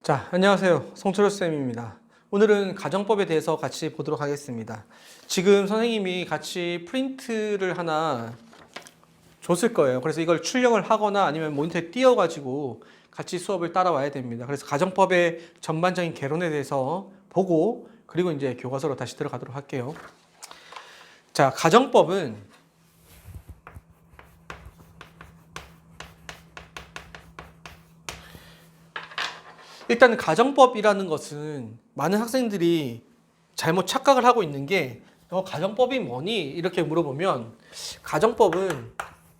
자, 안녕하세요. 송철호쌤입니다. 오늘은 가정법에 대해서 같이 보도록 하겠습니다. 지금 선생님이 같이 프린트를 하나 줬을 거예요. 그래서 이걸 출력을 하거나 아니면 모니터에 띄워가지고 같이 수업을 따라와야 됩니다. 그래서 가정법의 전반적인 개론에 대해서 보고 그리고 이제 교과서로 다시 들어가도록 할게요. 자, 가정법은 일단 가정법이라는 것은 많은 학생들이 잘못 착각을 하고 있는 게 가정법이 뭐니? 이렇게 물어보면 가정법은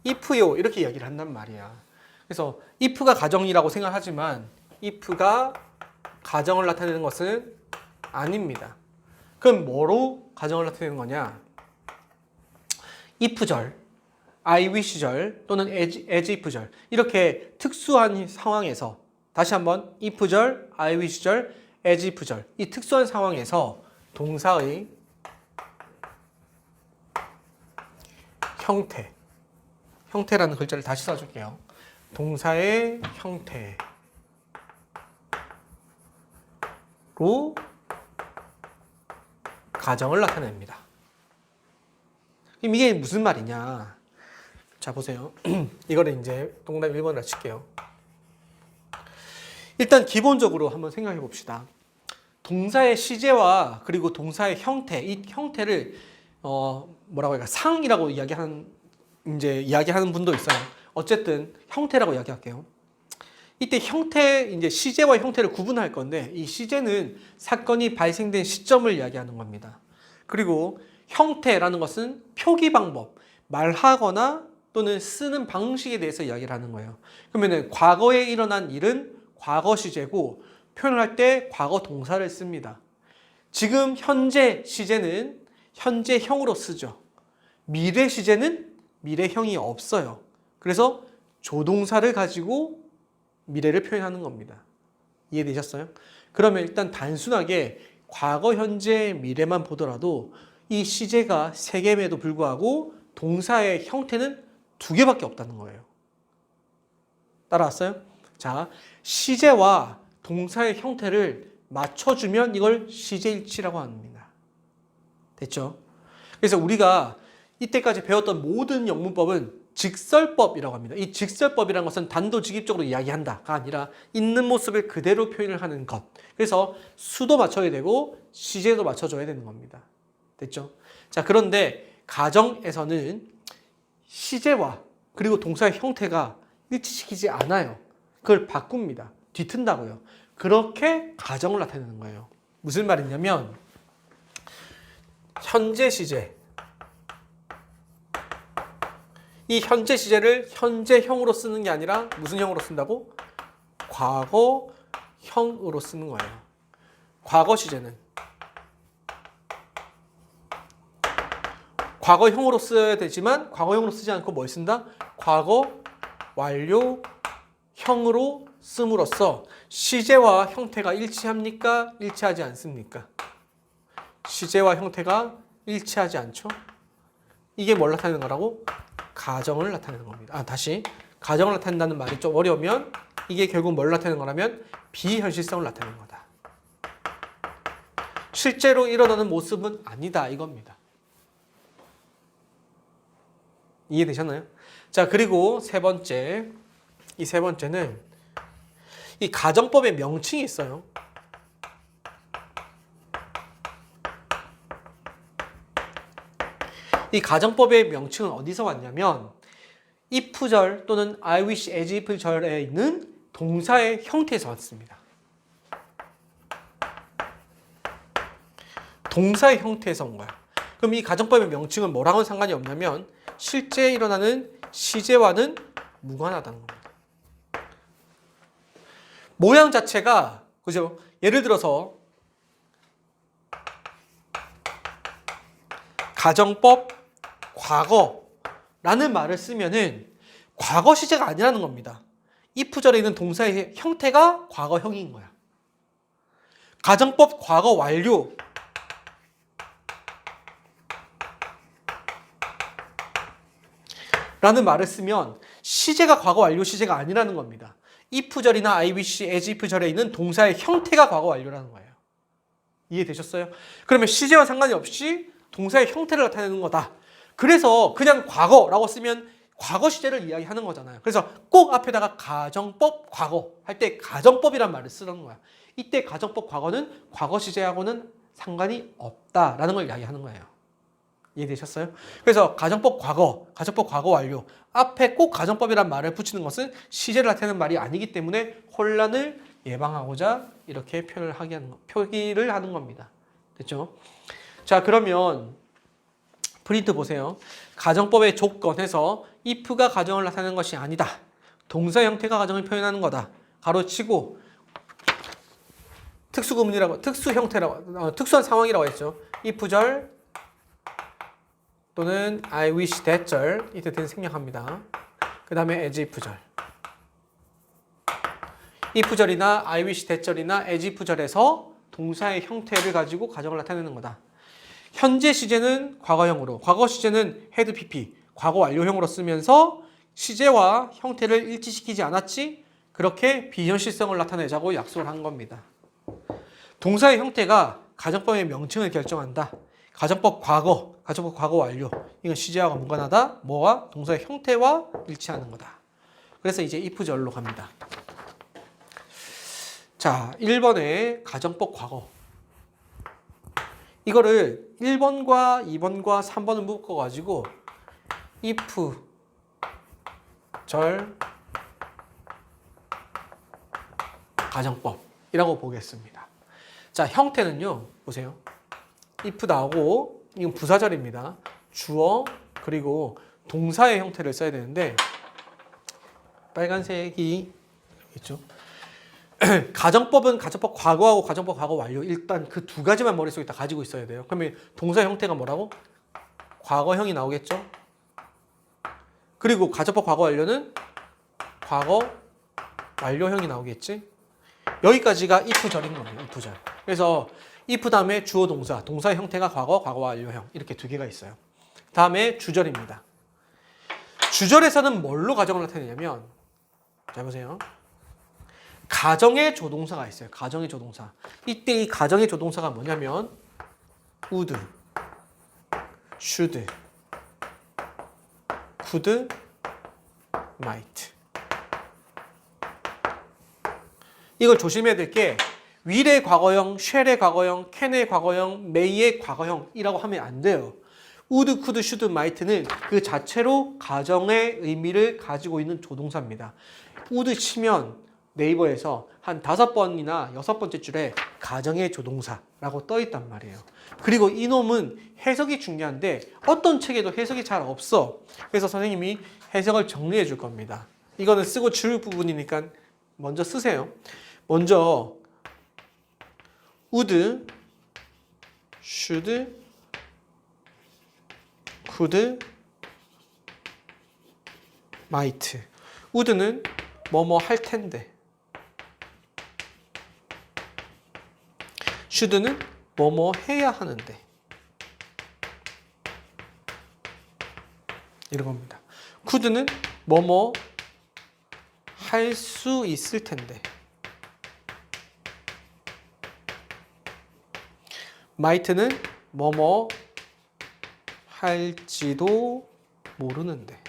if요 이렇게 이야기를 한단 말이야. 그래서 if가 가정이라고 생각하지만 if가 가정을 나타내는 것은 아닙니다. 그럼 뭐로 가정을 나타내는 거냐? if절, I wish절 또는 as if절 이렇게 특수한 상황에서 다시 한번 if절, I wish절, as if절 이 특수한 상황에서 동사의 형태라는 글자를 다시 써줄게요. 동사의 형태로 가정을 나타냅니다. 그럼 이게 무슨 말이냐? 자, 보세요. 이거를 이제 동그라미 1번으로 칠게요. 일단 기본적으로 한번 생각해 봅시다. 동사의 시제와 그리고 동사의 형태, 이 형태를 뭐라고 할까? 상이라고 이야기하는 분도 있어요. 어쨌든 형태라고 이야기할게요. 이때 형태, 이제 시제와 형태를 구분할 건데 이 시제는 사건이 발생된 시점을 이야기하는 겁니다. 그리고 형태라는 것은 표기 방법, 말하거나 또는 쓰는 방식에 대해서 이야기를 하는 거예요. 그러면은 과거에 일어난 일은 과거 시제고 표현할 때 과거 동사를 씁니다. 지금 현재 시제는 현재형으로 쓰죠. 미래 시제는 미래형이 없어요. 그래서 조동사를 가지고 미래를 표현하는 겁니다. 이해되셨어요? 그러면 일단 단순하게 과거, 현재, 미래만 보더라도 이 시제가 3개임에도 불구하고 동사의 형태는 2개밖에 없다는 거예요. 따라왔어요? 자, 시제와 동사의 형태를 맞춰주면 이걸 시제일치라고 합니다. 됐죠? 그래서 우리가 이때까지 배웠던 모든 영문법은 직설법이라고 합니다. 이 직설법이라는 것은 단도직입적으로 이야기한다가 아니라 있는 모습을 그대로 표현을 하는 것. 그래서 수도 맞춰야 되고 시제도 맞춰줘야 되는 겁니다. 됐죠? 자, 그런데 가정에서는 시제와 그리고 동사의 형태가 일치시키지 않아요. 그걸 바꿉니다. 뒤튼다고요. 그렇게 가정을 나타내는 거예요. 무슨 말이냐면 현재 시제, 이 현재 시제를 현재형으로 쓰는 게 아니라 무슨 형으로 쓴다고? 과거형으로 쓰는 거예요. 과거 시제는 과거형으로 써야 되지만 과거형으로 쓰지 않고 뭘 쓴다? 과거 완료형으로 씀으로써 시제와 형태가 일치합니까? 일치하지 않습니까? 시제와 형태가 일치하지 않죠? 이게 뭘 나타내는 거라고? 가정을 나타내는 겁니다. 다시 가정을 나타낸다는 말이 좀 어려우면 이게 결국 뭘 나타내는 거라면 비현실성을 나타내는 거다. 실제로 일어나는 모습은 아니다 이겁니다. 이해되셨나요? 자, 그리고 세 번째, 이 세 번째는 이 가정법의 명칭이 있어요. 이 가정법의 명칭은 어디서 왔냐면 if절 또는 I wish as if 절에 있는 동사의 형태에서 왔습니다. 동사의 형태에서 온 거야. 그럼 이 가정법의 명칭은 뭐랑은 상관이 없냐면 실제 일어나는 시제와는 무관하다는 겁니다. 모양 자체가 그죠? 예를 들어서 가정법 과거라는 말을 쓰면은 과거 시제가 아니라는 겁니다. if절에 있는 동사의 형태가 과거형인 거야. 가정법 과거 완료 라는 말을 쓰면 시제가 과거 완료 시제가 아니라는 겁니다. if절이나 I wish, as if절에 있는 동사의 형태가 과거 완료라는 거예요. 이해되셨어요? 그러면 시제와 상관이 없이 동사의 형태를 나타내는 거다. 그래서 그냥 과거라고 쓰면 과거 시제를 이야기하는 거잖아요. 그래서 꼭 앞에다가 가정법 과거 할 때 가정법이란 말을 쓰는 거야. 이때 가정법 과거는 과거 시제하고는 상관이 없다라는 걸 이야기하는 거예요. 이해되셨어요? 그래서 가정법 과거 완료 앞에 꼭 가정법이란 말을 붙이는 것은 시제를 나타내는 말이 아니기 때문에 혼란을 예방하고자 이렇게 표기를 하는 겁니다. 됐죠? 자, 그러면 프린트 보세요. 가정법의 조건에서 if가 가정을 나타내는 것이 아니다. 동사 형태가 가정을 표현하는 거다. 가로치고 특수구문이라고, 특수한 상황이라고 했죠. if절 또는 I wish that절 이 뜻은 생략합니다. 그 다음에 as if절. if절이나 I wish that절이나 as if절에서 동사의 형태를 가지고 가정을 나타내는 거다. 현재 시제는 과거형으로, 과거 시제는 had pp, 과거 완료형으로 쓰면서 시제와 형태를 일치시키지 않았지? 그렇게 비현실성을 나타내자고 약속을 한 겁니다. 동사의 형태가 가정법의 명칭을 결정한다. 가정법 과거 완료. 이건 시제와 무관하다. 뭐와? 동사의 형태와 일치하는 거다. 그래서 이제 if절로 갑니다. 자, 1번에 가정법 과거. 이거를 1번과 2번과 3번을 묶어가지고 if 절 가정법이라고 보겠습니다. 자, 형태는요. 보세요. if 나오고 이건 부사절입니다. 주어 그리고 동사의 형태를 써야 되는데 빨간색이 있죠. 가정법은 가정법 과거하고 가정법 과거 완료 일단 그 두 가지만 머릿속에 다 가지고 있어야 돼요. 그러면 동사 형태가 뭐라고? 과거형이 나오겠죠. 그리고 가정법 과거 완료는 과거 완료형이 나오겠지. 여기까지가 if절인 거예요. if절. 그래서 if 다음에 주어 동사, 동사의 형태가 과거 완료형 이렇게 두 개가 있어요. 다음에 주절입니다. 주절에서는 뭘로 가정을 나타내냐면 자 보세요. 가정의 조동사가 있어요. 가정의 조동사. 이때 이 가정의 조동사가 뭐냐면 would, should, could, might. 이걸 조심해야 될 게 will의 과거형, shall의 과거형, can의 과거형, may의 과거형이라고 하면 안 돼요. would, could, should, might는 그 자체로 가정의 의미를 가지고 있는 조동사입니다. would 치면 네이버에서 한 5번이나 6번째 줄에 가정의 조동사라고 떠 있단 말이에요. 그리고 이놈은 해석이 중요한데 어떤 책에도 해석이 잘 없어. 그래서 선생님이 해석을 정리해 줄 겁니다. 이거는 쓰고 줄 부분이니까 먼저 쓰세요. 먼저 would, should, could, might. would는 뭐뭐 할 텐데. should는 뭐뭐 해야 하는데. 이런 겁니다. could는 뭐뭐 할 수 있을 텐데. might는 뭐뭐 할지도 모르는데.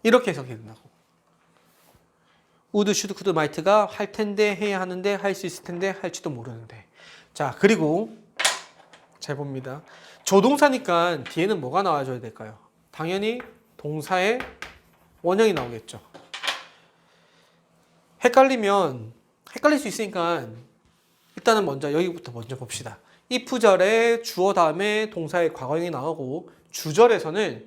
이렇게 해석이 된다고. would, should, could, might가 할 텐데, 해야 하는데, 할 수 있을 텐데, 할지도 모르는데. 자, 그리고 잘 봅니다. 조동사니까 뒤에는 뭐가 나와줘야 될까요? 당연히 동사의 원형이 나오겠죠. 헷갈릴 수 있으니까 일단은 먼저 여기부터 먼저 봅시다. if절에 주어 다음에 동사의 과거형이 나오고 주절에서는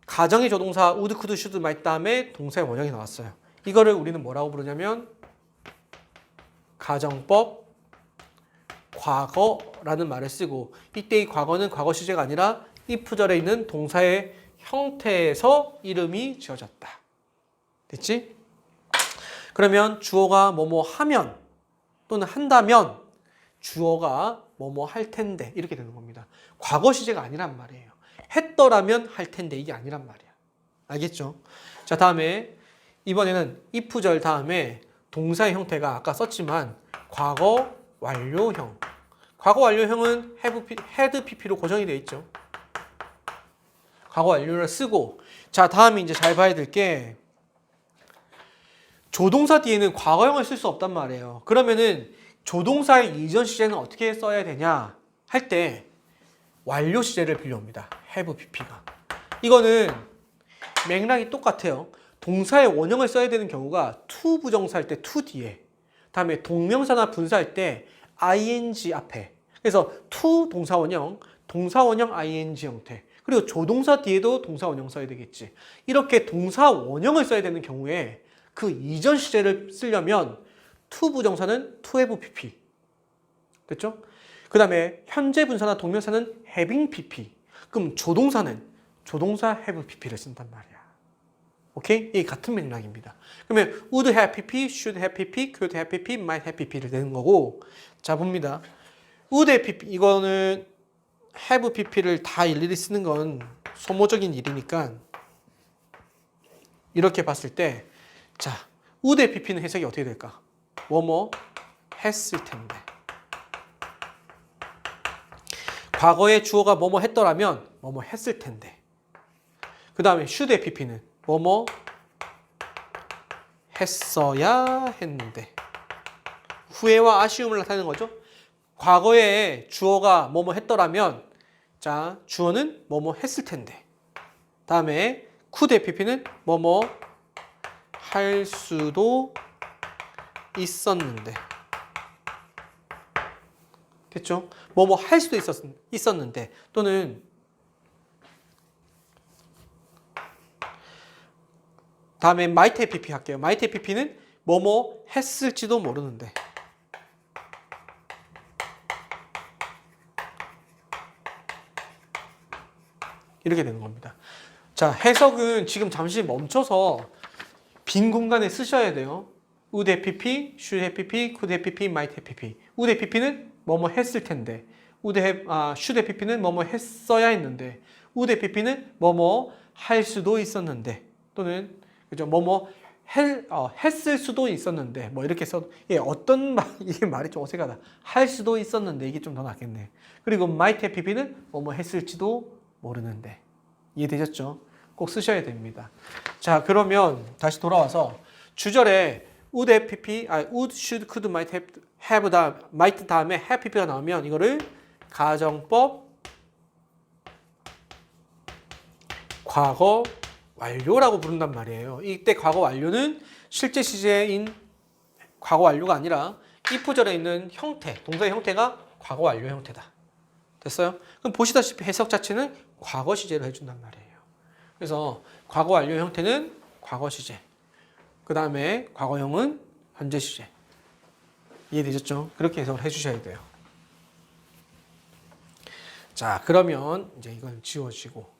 가정의 조동사 would, could, should, might 다음에 동사의 원형이 나왔어요. 이거를 우리는 뭐라고 부르냐면 가정법 과거라는 말을 쓰고 이때 이 과거는 과거 시제가 아니라 if절에 있는 동사의 형태에서 이름이 지어졌다. 됐지? 그러면 주어가 뭐뭐 하면 또는 한다면 주어가 뭐뭐 할 텐데 이렇게 되는 겁니다. 과거 시제가 아니란 말이에요. 했더라면 할 텐데 이게 아니란 말이야. 알겠죠? 자, 다음에 이번에는 if절 다음에 동사의 형태가 아까 썼지만 과거 완료형. 과거 완료형은 had pp로 고정이 되어 있죠. 과거 완료를 쓰고, 자, 다음에 이제 잘 봐야 될 게 조동사 뒤에는 과거형을 쓸 수 없단 말이에요. 그러면은 조동사의 이전 시제는 어떻게 써야 되냐 할 때 완료 시제를 빌려옵니다. have pp가. 이거는 맥락이 똑같아요. 동사의 원형을 써야 되는 경우가 to 부정사 할 때 to 뒤에, 다음에 동명사나 분사할 때 ing 앞에. 그래서 to 동사 원형, 동사 원형 ing 형태. 그리고 조동사 뒤에도 동사 원형 써야 되겠지. 이렇게 동사 원형을 써야 되는 경우에 그 이전 시제를 쓰려면 to 부정사는 to have pp. 됐죠? 그 다음에 현재 분사나 동명사는 having pp. 그럼 조동사는 조동사 have pp를 쓴단 말이야. 오케이? 이게 같은 맥락입니다. 그러면 would have pp, should have pp, could have pp, might have pp를 내는 거고, 자 봅니다. would have pp, 이거는 have pp를 다 일일이 쓰는 건 소모적인 일이니까 이렇게 봤을 때, 자 would have pp는 해석이 어떻게 될까? 뭐뭐 했을 텐데. 과거에 주어가 뭐뭐 했더라면 뭐뭐 했을 텐데. 그 다음에 should have pp는 뭐뭐 했어야 했는데. 후회와 아쉬움을 나타내는 거죠. 과거에 주어가 뭐뭐 했더라면, 자 주어는 뭐뭐 했을 텐데. 다음에 could have pp는 뭐뭐 할 수도 있었는데. 됐죠? 뭐뭐 할 수도 있었는데. 또는 다음에 might have pp 할게요. might have pp는 뭐뭐 했을지도 모르는데. 이렇게 되는 겁니다. 자, 해석은 지금 잠시 멈춰서 빈 공간에 쓰셔야 돼요. would have pp, should have pp, could have pp, might have pp. would have pp는 뭐뭐 했을 텐데. should have pp는 뭐뭐 했어야 했는데. would have pp는 뭐뭐 할 수도 있었는데. 또는 그죠? 뭐뭐 했을 수도 있었는데. 뭐 이렇게 써. 예, 어떤 말, 이게 말이 좀 어색하다. 할 수도 있었는데 이게 좀 더 낫겠네. 그리고 might have pp는 뭐뭐 했을지도 모르는데. 이해되셨죠? 꼭 쓰셔야 됩니다. 자, 그러면 다시 돌아와서 주절에 would have pp, would, should, could, might have might 다음에 have pp가 나오면 이거를 가정법 과거 완료라고 부른단 말이에요. 이때 과거 완료는 실제 시제인 과거 완료가 아니라 if절에 있는 형태, 동사의 형태가 과거 완료 형태다. 됐어요? 그럼 보시다시피 해석 자체는 과거 시제로 해준단 말이에요. 그래서 과거 완료 형태는 과거 시제. 그 다음에 과거형은 현재 시제. 이해되셨죠? 그렇게 해석을 해주셔야 돼요. 자, 그러면 이제 이건 지워지고.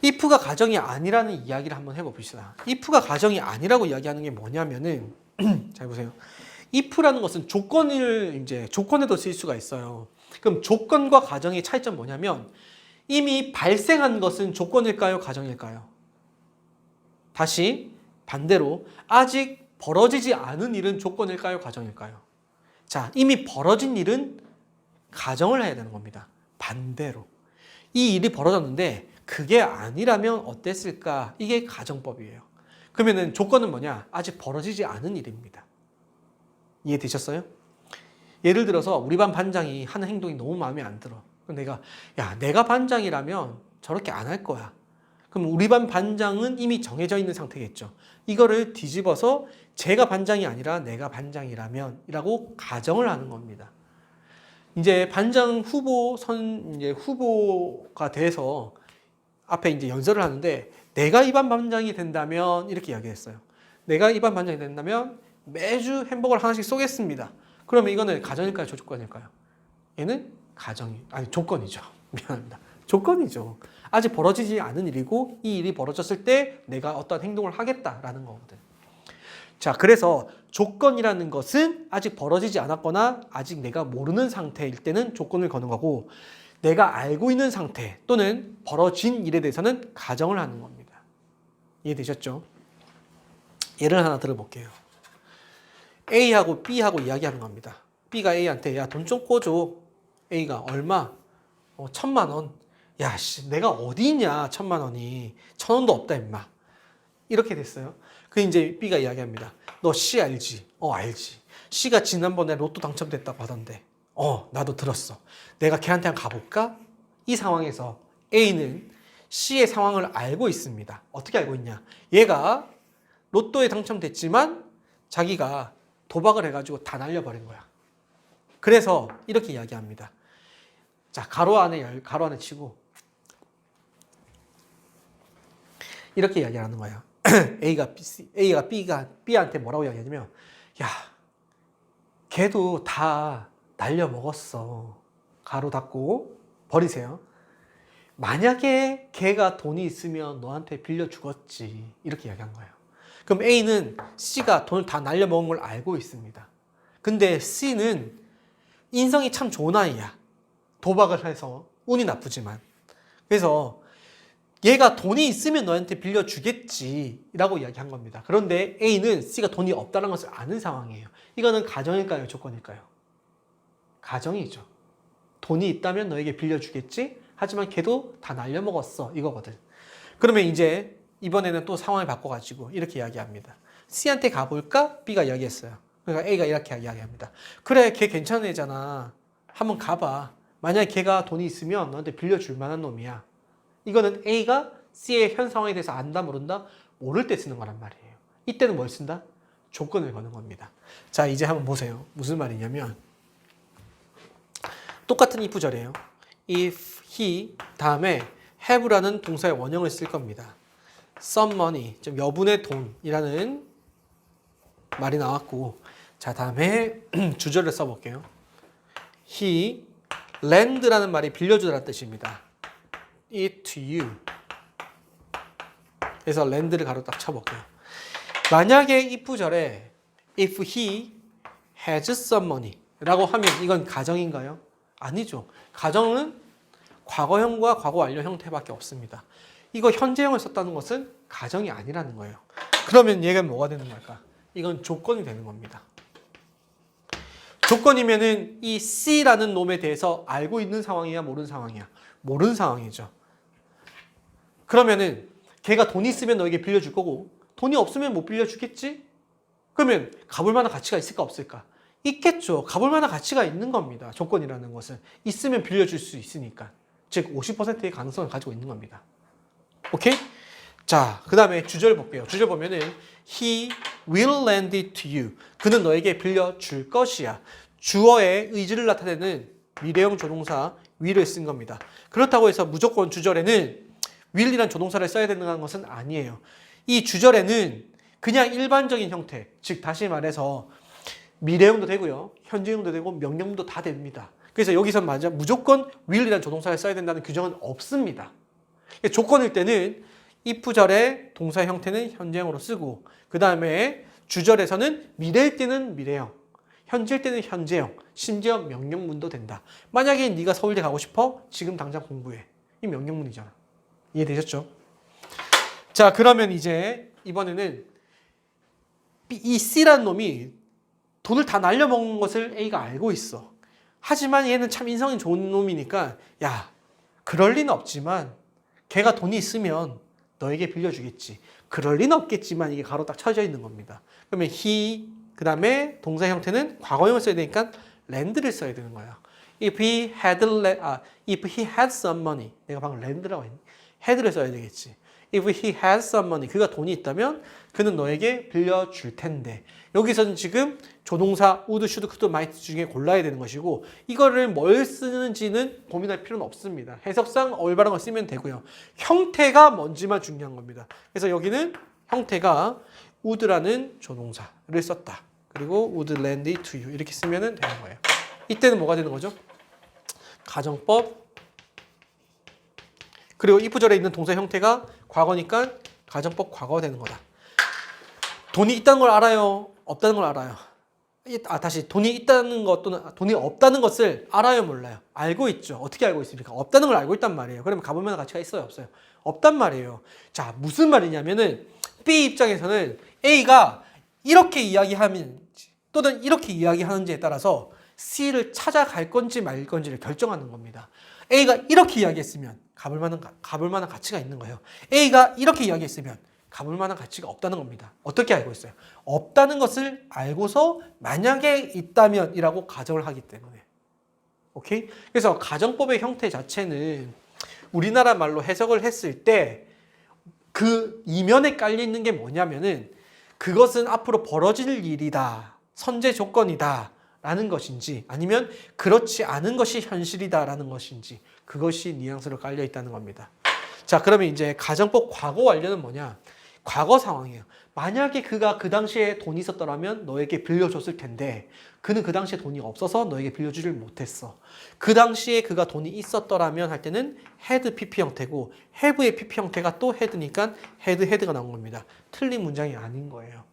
if가 가정이 아니라는 이야기를 한번 해봅시다. if가 가정이 아니라고 이야기하는 게 뭐냐면은, 잘 보세요. if라는 것은 조건에도 쓸 수가 있어요. 그럼 조건과 가정의 차이점 뭐냐면, 이미 발생한 것은 조건일까요? 가정일까요? 다시 반대로 아직 벌어지지 않은 일은 조건일까요? 가정일까요? 자, 이미 벌어진 일은 가정을 해야 되는 겁니다. 반대로. 이 일이 벌어졌는데 그게 아니라면 어땠을까? 이게 가정법이에요. 그러면은 조건은 뭐냐? 아직 벌어지지 않은 일입니다. 이해되셨어요? 예를 들어서 우리 반 반장이 하는 행동이 너무 마음에 안 들어. 내가 반장이라면 저렇게 안 할 거야. 그럼 우리 반 반장은 이미 정해져 있는 상태겠죠. 이거를 뒤집어서 제가 반장이 아니라 내가 반장이라면 이라고 가정을 하는 겁니다. 이제 반장 후보가 돼서 앞에 이제 연설을 하는데, 내가 이 반 반장이 된다면 이렇게 이야기했어요. 내가 이 반 반장이 된다면 매주 햄버거를 하나씩 쏘겠습니다. 그러면 이거는 가정일까요? 조건일까요? 얘는 조건이죠. 미안합니다. 조건이죠. 아직 벌어지지 않은 일이고 이 일이 벌어졌을 때 내가 어떤 행동을 하겠다라는 거거든. 자, 그래서 조건이라는 것은 아직 벌어지지 않았거나 아직 내가 모르는 상태일 때는 조건을 거는 거고, 내가 알고 있는 상태 또는 벌어진 일에 대해서는 가정을 하는 겁니다. 이해되셨죠? 예를 하나 들어볼게요. A하고 B하고 이야기하는 겁니다. B가 A한테 야, 돈 좀 꿔줘. A가 얼마? 1,000만 원. 야, 씨, 내가 어디 있냐? 1,000만 원이. 1,000원도 없다, 임마. 이렇게 됐어요. 그 이제 B가 이야기합니다. 너 C 알지? 알지. C가 지난번에 로또 당첨됐다고 하던데. 나도 들었어. 내가 걔한테 한번 가볼까? 이 상황에서 A는 C의 상황을 알고 있습니다. 어떻게 알고 있냐? 얘가 로또에 당첨됐지만 자기가 도박을 해가지고 다 날려버린 거야. 그래서 이렇게 이야기합니다. 자, 가로 안에 치고 이렇게 이야기하는 거야. A가 B한테 뭐라고 이야기하냐면, 야, 걔도 다 날려먹었어. 가로 닫고 버리세요. 만약에 걔가 돈이 있으면 너한테 빌려주겠지. 이렇게 이야기한 거예요. 그럼 A는 C가 돈을 다 날려먹은 걸 알고 있습니다. 근데 C는 인성이 참 좋은 아이야. 도박을 해서 운이 나쁘지만. 그래서 얘가 돈이 있으면 너한테 빌려주겠지 라고 이야기한 겁니다. 그런데 A는 C가 돈이 없다는 것을 아는 상황이에요. 이거는 가정일까요? 조건일까요? 가정이죠. 돈이 있다면 너에게 빌려주겠지? 하지만 걔도 다 날려먹었어. 이거거든. 그러면 이제 이번에는 또 상황을 바꿔가지고 이렇게 이야기합니다. C한테 가볼까? B가 이야기했어요. 그러니까 A가 이렇게 이야기합니다. 그래, 걔 괜찮은 애잖아. 한번 가봐. 만약에 걔가 돈이 있으면 너한테 빌려줄 만한 놈이야. 이거는 A가 C의 현 상황에 대해서 안다 모른다? 모를 때 쓰는 거란 말이에요. 이때는 뭘 쓴다? 조건을 거는 겁니다. 자, 이제 한번 보세요. 무슨 말이냐면 똑같은 if 절이에요. if he 다음에 have라는 동사의 원형을 쓸 겁니다. some money, 좀 여분의 돈이라는 말이 나왔고, 자, 다음에 주절을 써볼게요. he lend라는 말이 빌려주다라는 뜻입니다. it to you. 그래서 lend를 가로 딱 쳐볼게요. 만약에 if 절에 if he has some money 라고 하면 이건 가정인가요? 아니죠. 가정은 과거형과 과거 완료 형태밖에 없습니다. 이거 현재형을 썼다는 것은 가정이 아니라는 거예요. 그러면 얘가 뭐가 되는 걸까? 이건 조건이 되는 겁니다. 조건이면은 이 C라는 놈에 대해서 알고 있는 상황이야, 모르는 상황이야? 모르는 상황이죠. 그러면은 걔가 돈이 있으면 너에게 빌려줄 거고 돈이 없으면 못 빌려주겠지? 그러면 가볼 만한 가치가 있을까 없을까? 있겠죠. 가볼 만한 가치가 있는 겁니다. 조건이라는 것은 있으면 빌려줄 수 있으니까. 즉 50%의 가능성을 가지고 있는 겁니다. 오케이? 자, 그 다음에 주절 볼게요. 주절 보면은 He will lend it to you. 그는 너에게 빌려줄 것이야. 주어의 의지를 나타내는 미래형 조동사 will을 쓴 겁니다. 그렇다고 해서 무조건 주절에는 will이란 조동사를 써야 된다는 것은 아니에요. 이 주절에는 그냥 일반적인 형태, 즉 다시 말해서 미래형도 되고요, 현재형도 되고 명령도 다 됩니다. 그래서 여기서 맞아 무조건 will이란 조동사를 써야 된다는 규정은 없습니다. 조건일 때는 if절의 동사 형태는 현재형으로 쓰고 그 다음에 주절에서는 미래일 때는 미래형, 현재일 때는 현재형, 심지어 명령문도 된다. 만약에 네가 서울대 가고 싶어? 지금 당장 공부해. 이 명령문이잖아. 이해되셨죠? 자, 그러면 이제 이번에는 이 C라는 놈이 돈을 다 날려먹는 것을 A가 알고 있어. 하지만 얘는 참 인성이 좋은 놈이니까 야, 그럴 리는 없지만 걔가 돈이 있으면 너에게 빌려주겠지. 그럴 리는 없겠지만 이게 가로 딱 쳐져 있는 겁니다. 그러면 he 그 다음에 동사 형태는 과거형을 써야 되니까 lend를 써야 되는 거야. If he had some money. 내가 방금 lend라고 했니? had를 써야 되겠지. If he had some money. 그가 돈이 있다면 그는 너에게 빌려줄 텐데. 여기서는 지금 조동사 would, should, could, might 중에 골라야 되는 것이고 이거를 뭘 쓰는지는 고민할 필요는 없습니다. 해석상 올바른 걸 쓰면 되고요. 형태가 뭔지만 중요한 겁니다. 그래서 여기는 형태가 would라는 조동사를 썼다. 그리고 would lend it to you 이렇게 쓰면 되는 거예요. 이때는 뭐가 되는 거죠? 가정법 그리고 if절에 있는 동사 형태가 과거니까 가정법 과거가 되는 거다. 돈이 있다는 걸 알아요? 없다는 걸 알아요? 다시 돈이 있다는 것 또는 돈이 없다는 것을 알아요? 몰라요? 알고 있죠. 어떻게 알고 있습니까? 없다는 걸 알고 있단 말이에요. 그러면 가볼 만한 가치가 있어요? 없어요? 없단 말이에요. 자, 무슨 말이냐면은 B 입장에서는 A가 이렇게 이야기하는지 또는 이렇게 이야기하는지에 따라서 C를 찾아갈 건지 말 건지를 결정하는 겁니다. A가 이렇게 이야기했으면 가볼 만한 가치가 있는 거예요. A가 이렇게 이야기했으면 가볼 만한 가치가 없다는 겁니다. 어떻게 알고 있어요? 없다는 것을 알고서 만약에 있다면 이라고 가정을 하기 때문에. 오케이? 그래서 가정법의 형태 자체는 우리나라 말로 해석을 했을 때 그 이면에 깔려 있는 게 뭐냐면은 그것은 앞으로 벌어질 일이다. 선제 조건이다. 라는 것인지 아니면 그렇지 않은 것이 현실이다. 라는 것인지 그것이 뉘앙스로 깔려 있다는 겁니다. 자, 그러면 이제 가정법 과거 완료는 뭐냐? 과거 상황이에요. 만약에 그가 그 당시에 돈이 있었더라면 너에게 빌려줬을 텐데 그는 그 당시에 돈이 없어서 너에게 빌려주질 못했어. 그 당시에 그가 돈이 있었더라면 할 때는 had PP 형태고 have의 PP 형태가 또 had니까 had가 나온 겁니다. 틀린 문장이 아닌 거예요.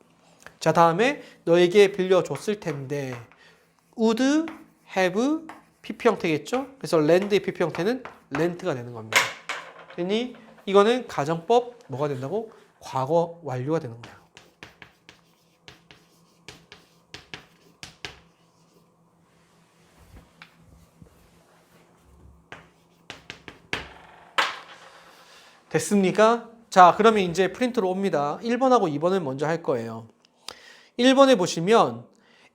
자, 다음에 너에게 빌려줬을 텐데 would have PP 형태겠죠? 그래서 lend의 PP 형태는 lent가 되는 겁니다. 그러니 이거는 가정법 뭐가 된다고? 과거 완료가 되는 거예요. 됐습니까? 자, 그러면 이제 프린트로 옵니다. 1번하고 2번을 먼저 할 거예요. 1번에 보시면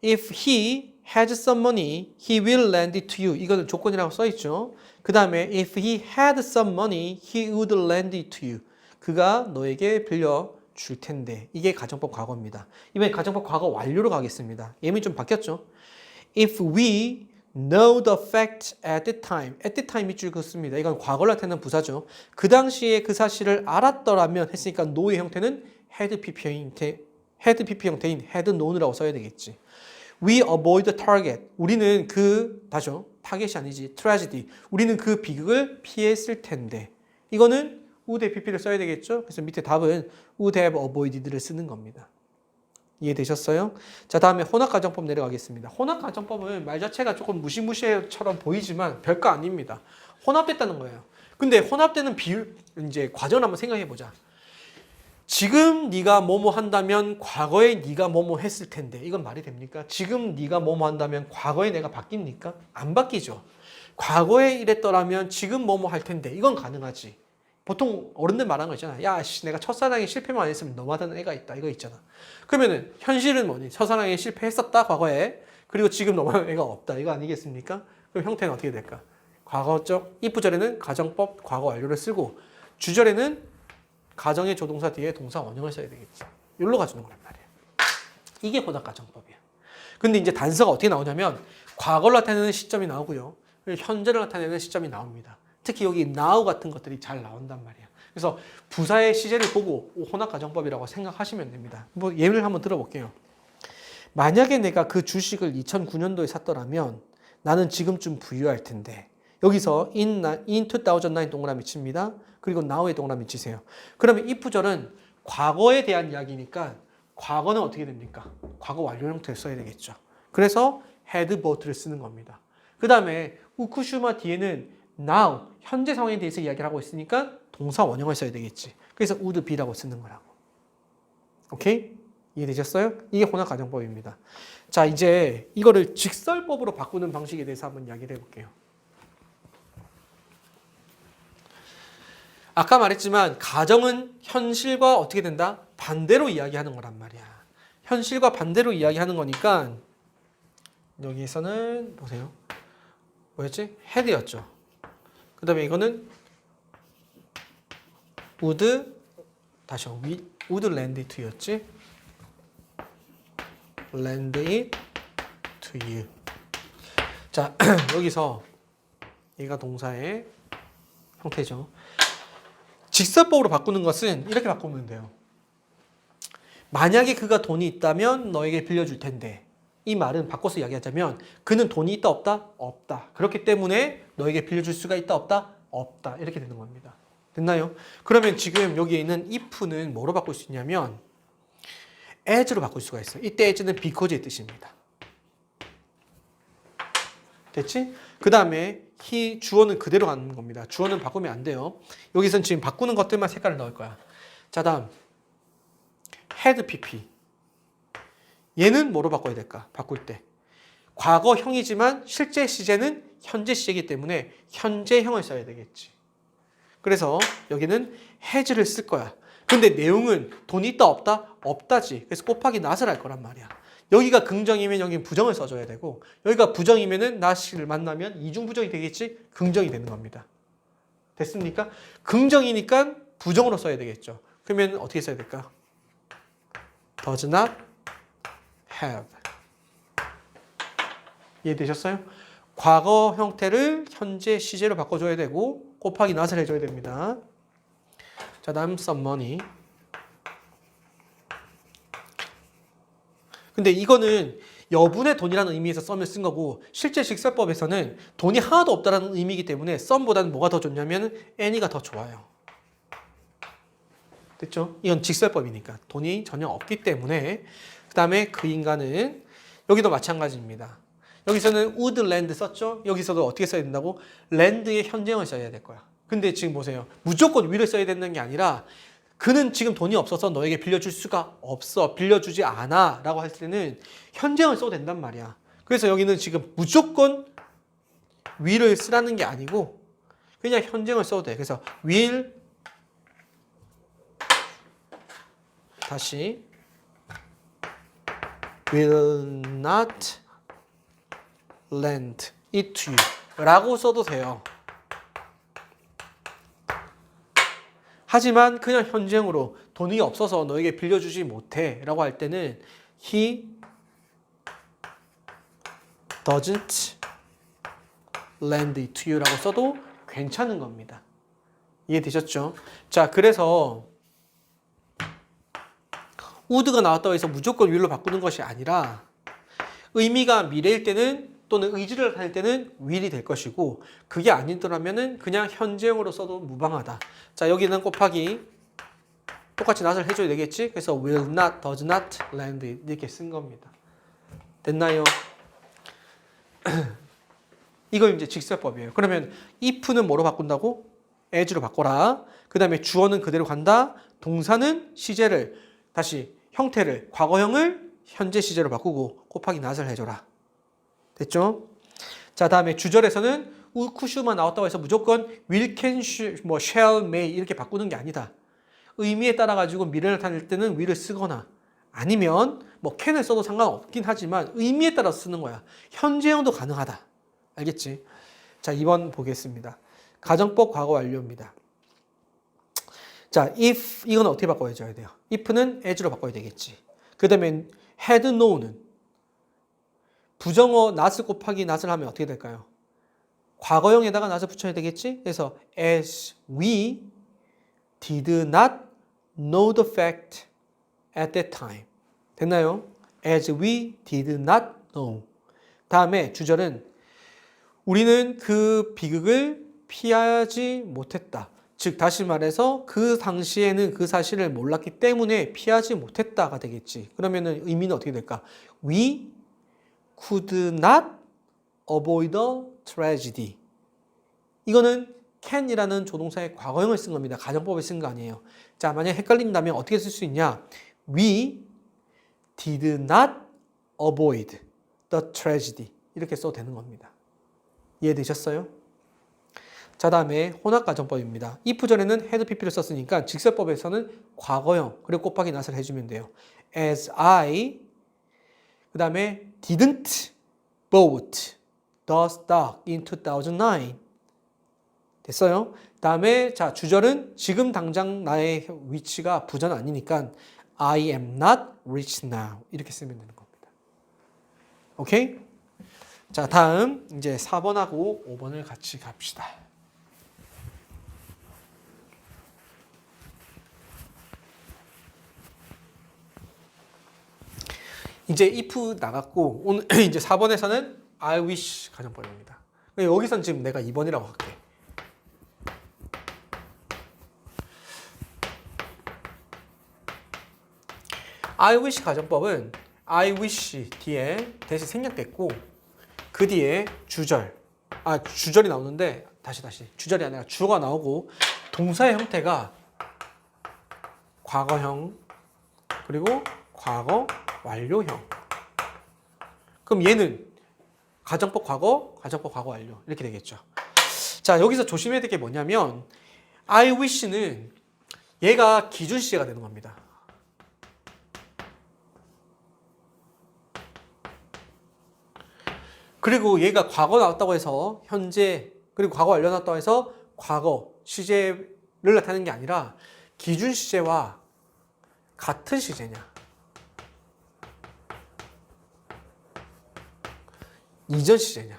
if he has some money, he will lend it to you. 이거는 조건이라고 써 있죠. 그 다음에 if he had some money, he would lend it to you. 그가 너에게 빌려 줄 텐데. 이게 가정법 과거입니다. 이번에 가정법 과거 완료로 가겠습니다. 예문이 좀 바뀌었죠. If we know the fact at the time. at the time 밑줄 긋습니다. 이건 과거를 나타내는 부사죠. 그 당시에 그 사실을 알았더라면 했으니까 know의 형태는 had PP 형태인 had known이라고 써야 되겠지. We avoid the target. 우리는 다시요. 타겟이 아니지. tragedy. 우리는 그 비극을 피했을 텐데. 이거는 would have PP를 써야 되겠죠. 그래서 밑에 답은 would have avoided를 쓰는 겁니다. 이해되셨어요? 자, 다음에 혼합가정법 내려가겠습니다. 혼합가정법은 말 자체가 조금 무시무시처럼 보이지만 별거 아닙니다. 혼합됐다는 거예요. 근데 혼합되는 비율, 이제 과정을 한번 생각해 보자. 지금 네가 뭐뭐 한다면 과거에 네가 뭐뭐 했을 텐데 이건 말이 됩니까? 지금 네가 뭐뭐 한다면 과거에 내가 바뀝니까? 안 바뀌죠. 과거에 이랬더라면 지금 뭐뭐 할 텐데 이건 가능하지. 보통 어른들 말하는 거 있잖아. 야, 씨, 내가 첫사랑에 실패만 안 했으면 너마다는 애가 있다. 이거 있잖아. 그러면은 현실은 뭐니? 첫사랑에 실패했었다 과거에. 그리고 지금 너마다는 애가 없다. 이거 아니겠습니까? 그럼 형태는 어떻게 될까? 과거적 if절에는 가정법 과거 완료를 쓰고 주절에는 가정의 조동사 뒤에 동사 원형을 써야 되겠지. 여기로 가주는 거란 말이야. 이게 혼합가정법이야. 근데 이제 단서가 어떻게 나오냐면 과거를 나타내는 시점이 나오고요. 현재를 나타내는 시점이 나옵니다. 특히 여기 now 같은 것들이 잘 나온단 말이야. 그래서 부사의 시제를 보고 혼합가정법이라고 생각하시면 됩니다. 뭐 예를 한번 들어볼게요. 만약에 내가 그 주식을 2009년도에 샀더라면 나는 지금쯤 부유할 텐데. 여기서 in 2009 동그라미 칩니다. 그리고 now의 동그라미 치세요. 그러면 if절은 과거에 대한 이야기니까 과거는 어떻게 됩니까? 과거 완료 형태를 써야 되겠죠. 그래서 had bought를 쓰는 겁니다. 그 다음에 우쿠슈마 뒤에는 now, 현재 상황에 대해서 이야기를 하고 있으니까 동사 원형을 써야 되겠지. 그래서 would be라고 쓰는 거라고. 오케이? 이해되셨어요? 이게 혼합가정법입니다. 자, 이제 이거를 직설법으로 바꾸는 방식에 대해서 한번 이야기를 해볼게요. 아까 말했지만 가정은 현실과 어떻게 된다? 반대로 이야기하는 거란 말이야. 현실과 반대로 이야기하는 거니까 여기에서는 보세요. 뭐였지? had였죠. 그 다음에 이거는 would would lend it to you였지? lend it to you. 자, 여기서 얘가 동사의 형태죠. 직설법으로 바꾸는 것은 이렇게 바꾸면 돼요. 만약에 그가 돈이 있다면 너에게 빌려줄 텐데 이 말은 바꿔서 이야기하자면 그는 돈이 있다 없다? 없다. 그렇기 때문에 너에게 빌려줄 수가 있다 없다? 없다. 이렇게 되는 겁니다. 됐나요? 그러면 지금 여기에 있는 if는 뭐로 바꿀 수 있냐면 as로 바꿀 수가 있어요. 이때 as는 because의 뜻입니다. 됐지? 그 다음에 he 주어는 그대로 가는 겁니다. 주어는 바꾸면 안 돼요. 여기선 지금 바꾸는 것들만 색깔을 넣을 거야. 자, 다음 had pp. 얘는 뭐로 바꿔야 될까? 바꿀 때. 과거형이지만 실제 시제는 현재 시제이기 때문에 현재형을 써야 되겠지. 그래서 여기는 has를 쓸 거야. 근데 내용은 돈이 있다 없다? 없다지. 그래서 곱하기 not을 할 거란 말이야. 여기가 긍정이면 여기는 부정을 써줘야 되고 여기가 부정이면은 not을 만나면 이중부정이 되겠지? 긍정이 되는 겁니다. 됐습니까? 긍정이니까 부정으로 써야 되겠죠. 그러면 어떻게 써야 될까? does not have. 이해되셨어요? 과거 형태를 현재 시제로 바꿔줘야 되고 곱하기 not을 해줘야 됩니다. 자, 다음 some money. 근데 이거는 여분의 돈이라는 의미에서 썸을 쓴 거고 실제 직설법에서는 돈이 하나도 없다는 의미이기 때문에 썸보다는 뭐가 더 좋냐면 any가 더 좋아요. 됐죠? 이건 직설법이니까 돈이 전혀 없기 때문에 그 다음에 그 인간은 여기도 마찬가지입니다. 여기서는 would land 썼죠? 여기서도 어떻게 써야 된다고? land의 현재형을 써야 될 거야. 근데 지금 보세요. 무조건 will을 써야 되는 게 아니라 그는 지금 돈이 없어서 너에게 빌려줄 수가 없어. 빌려주지 않아. 라고 할 때는 현재형을 써도 된단 말이야. 그래서 여기는 지금 무조건 will을 쓰라는 게 아니고 그냥 현재형을 써도 돼. 그래서 will 다시 will not lend it to you 라고 써도 돼요. 하지만 그냥 현재형으로 돈이 없어서 너에게 빌려주지 못해 라고 할 때는 he doesn't lend it to you 라고 써도 괜찮은 겁니다. 이해되셨죠? 자, 그래서 would가 나왔다고 해서 무조건 will로 바꾸는 것이 아니라 의미가 미래일 때는 또는 의지를 할 때는 will이 될 것이고 그게 아니더라면은 그냥 현재형으로 써도 무방하다. 자, 여기는 곱하기 똑같이 not을 해줘야 되겠지? 그래서 will not, does not lend it 이렇게 쓴 겁니다. 됐나요? 이걸 이제 직설법이에요. 그러면 if는 뭐로 바꾼다고? as로 바꿔라. 그 다음에 주어는 그대로 간다. 동사는 시제를 다시 형태를 과거형을 현재 시제로 바꾸고 곱하기 not을 해줘라. 됐죠? 자, 다음에 주절에서는 쿠슈만 나왔다고 해서 무조건 will, can, 뭐 shall, may 이렇게 바꾸는 게 아니다. 의미에 따라 가지고 미래를 나타낼 때는 will을 쓰거나 아니면 뭐 can을 써도 상관없긴 하지만 의미에 따라 쓰는 거야. 현재형도 가능하다. 알겠지? 자, 2번 보겠습니다. 가정법 과거 완료입니다. 자, if 이건 어떻게 바꿔줘야 돼요? if는 as로 바꿔야 되겠지. 그 다음에 had know는 부정어 not을 곱하기 not을 하면 어떻게 될까요? 과거형에다가 not을 붙여야 되겠지? 그래서 as we did not know the fact at that time. 됐나요? as we did not know. 다음에 주절은 우리는 그 비극을 피하지 못했다. 즉 다시 말해서 그 당시에는 그 사실을 몰랐기 때문에 피하지 못했다가 되겠지. 그러면은 의미는 어떻게 될까? We could not avoid a tragedy. 이거는 can이라는 조동사의 과거형을 쓴 겁니다. 가정법을 쓴 거 아니에요. 자, 만약 헷갈린다면 어떻게 쓸 수 있냐? We did not avoid the tragedy. 이렇게 써도 되는 겁니다. 이해되셨어요? 자, 다음에 혼합가정법입니다. if 전에는 had pp를 썼으니까 직설법에서는 과거형 그리고 곱하기 not을 해주면 돼요. as I 그 다음에 didn't bought the stock in 2009. 됐어요? 다음에 자, 주절은 지금 당장 나의 위치가 부자는 아니니까 I am not rich now. 이렇게 쓰면 되는 겁니다. 오케이? 자, 다음 이제 4번하고 5번을 같이 갑시다. 이제 if 나갔고 오늘 이제 4번에서는 I wish 가정법입니다. 여기선 지금 내가 2번이라고 할게. I wish 가정법은 I wish 뒤에 대시 생략됐고 그 뒤에 주절 주절이 나오는데 다시 주절이 아니라 주어가 나오고 동사의 형태가 과거형 그리고 과거 완료형. 그럼 얘는 가정법 과거, 가정법 과거 완료 이렇게 되겠죠. 자, 여기서 조심해야 될 게 뭐냐면 I wish는 얘가 기준 시제가 되는 겁니다. 그리고 얘가 과거 나왔다고 해서 현재 그리고 과거 완료 나왔다고 해서 과거 시제를 나타내는 게 아니라 기준 시제와 같은 시제냐 이전 시제냐를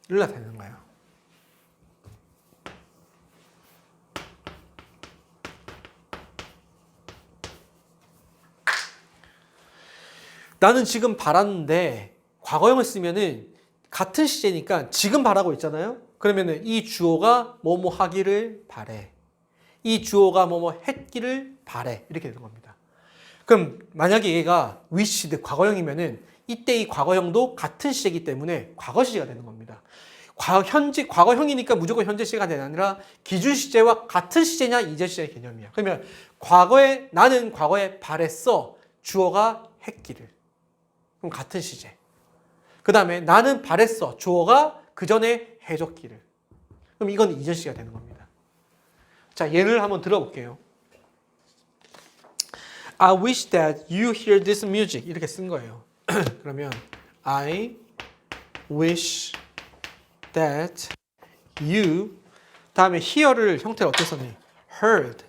나타내는 거예요. 나는 지금 바랐는데 과거형을 쓰면은 같은 시제니까 지금 바라고 있잖아요. 그러면은 이 주어가 뭐뭐 하기를 바래. 이 주어가 뭐뭐 했기를 바래. 이렇게 되는 겁니다. 그럼 만약에 얘가 wished 과거형이면은 이때 이 과거형도 같은 시제이기 때문에 과거 시제가 되는 겁니다. 과거형이니까 무조건 현재 시제가 되는 아니라 기준 시제와 같은 시제냐 이전 시제의 개념이야. 그러면 나는 과거에 바랬어. 주어가 했기를. 그럼 같은 시제. 그 다음에 나는 바랬어. 주어가 그 전에 해줬기를. 그럼 이건 이전 시제가 되는 겁니다. 자, 예를 한번 들어볼게요. I wish that you hear this music. 이렇게 쓴 거예요. 그러면 I wish that you 다음에 hear를 형태를 어떻게 썼니? heard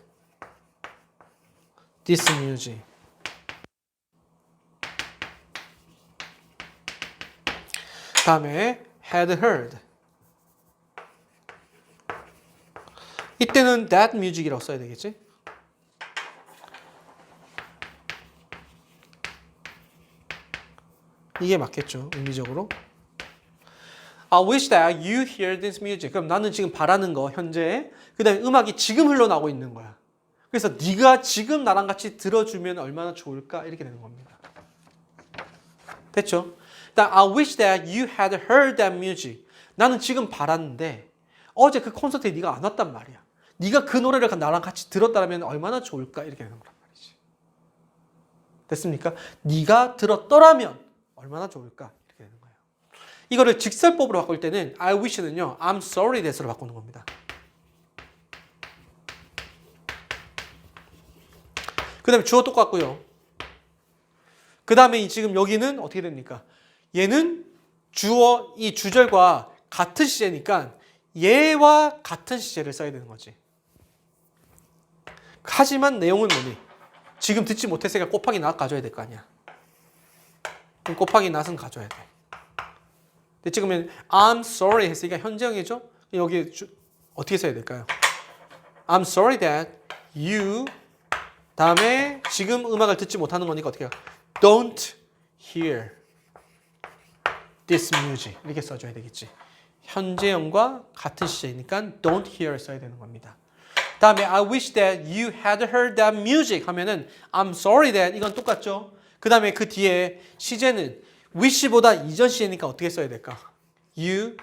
this music. 다음에 had heard. 이때는 that music이라고 써야 되겠지? 이게 맞겠죠, 의미적으로. I wish that you hear this music. 그럼 나는 지금 바라는 거, 현재. 그 다음에 음악이 지금 흘러나오고 있는 거야. 그래서 네가 지금 나랑 같이 들어주면 얼마나 좋을까? 이렇게 되는 겁니다. 됐죠? I wish that you had heard that music. 나는 지금 바랐는데 어제 그 콘서트에 네가 안 왔단 말이야. 네가 그 노래를 나랑 같이 들었다면 얼마나 좋을까? 이렇게 되는 거란 말이지. 됐습니까? 네가 들었더라면 얼마나 좋을까? 이렇게 되는 거예요. 이거를 직설법으로 바꿀 때는 I wish는요. I'm sorry that으로 바꾸는 겁니다. 그 다음에 주어 똑같고요. 그 다음에 지금 여기는 어떻게 됩니까? 얘는 주어, 이 주절과 같은 시제니까 얘와 같은 시제를 써야 되는 거지. 하지만 내용은 뭐니? 지금 듣지 못했으니까 곱하기 낫 가져야 될 거 아니야. 그럼 곱하기 낫은 가져야 돼. 근데 지금은 I'm sorry 했으니까 현재형이죠? 여기 어떻게 써야 될까요? I'm sorry that you 다음에 지금 음악을 듣지 못하는 거니까 어떻게 해요? Don't hear this music 이렇게 써줘야 되겠지. 현재형과 같은 시제니까 don't hear 써야 되는 겁니다. 다음에 I wish that you had heard that music 하면은 I'm sorry that 이건 똑같죠. 그 다음에 그 뒤에 시제는 wish보다 이전 시제니까 어떻게 써야 될까? You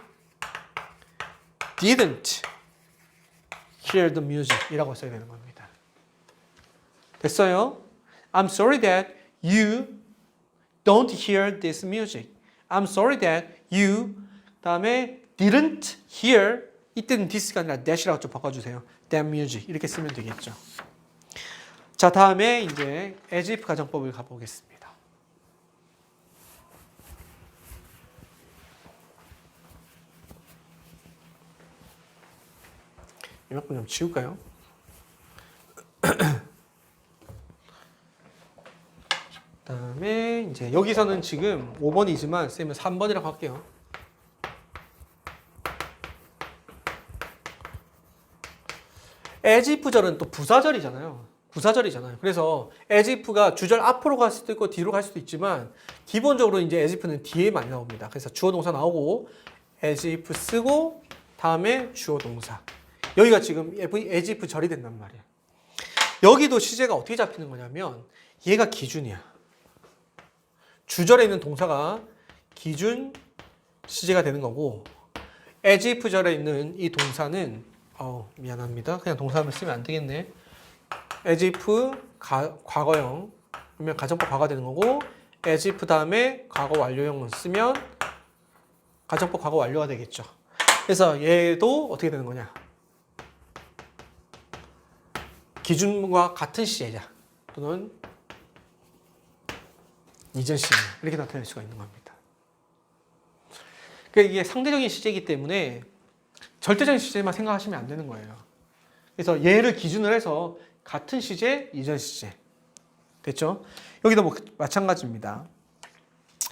didn't hear the music 이라고 써야 되는 겁니다. 됐어요? I'm sorry that you don't hear this music. I'm sorry that you 다음에 didn't hear 이때는 this가 아니라 that이라고 좀 바꿔주세요. that music 이렇게 쓰면 되겠죠. 자, 다음에 이제 as if 가정법을 가보겠습니다. 이만큼 좀 지울까요? 그다음에 이제 여기서는 지금 5번이지만 쌤은 3번이라고 할게요. as if절은 또 부사절이잖아요. 그래서 as if가 주절 앞으로 갈 수도 있고 뒤로 갈 수도 있지만 기본적으로 이제 as if는 뒤에 많이 나옵니다. 그래서 주어 동사 나오고 as if 쓰고 다음에 주어 동사. 여기가 지금 as if 절이 된단 말이야. 여기도 시제가 어떻게 잡히는 거냐면 얘가 기준이야. 주절에 있는 동사가 기준 시제가 되는 거고 as if 절에 있는 이 동사는 미안합니다. 그냥 동사를 쓰면 안 되겠네. as if 과거형 그러면 가정법 과거 되는 거고 as if 다음에 과거 완료형을 쓰면 가정법 과거 완료가 되겠죠. 그래서 얘도 어떻게 되는 거냐? 기준과 같은 시제자 또는 이전 시제 이렇게 나타낼 수가 있는 겁니다. 그러니까 이게 상대적인 시제이기 때문에 절대적인 시제만 생각하시면 안 되는 거예요. 그래서 얘를 기준으로 해서 같은 시제, 이전 시제 됐죠? 여기도 뭐 마찬가지입니다.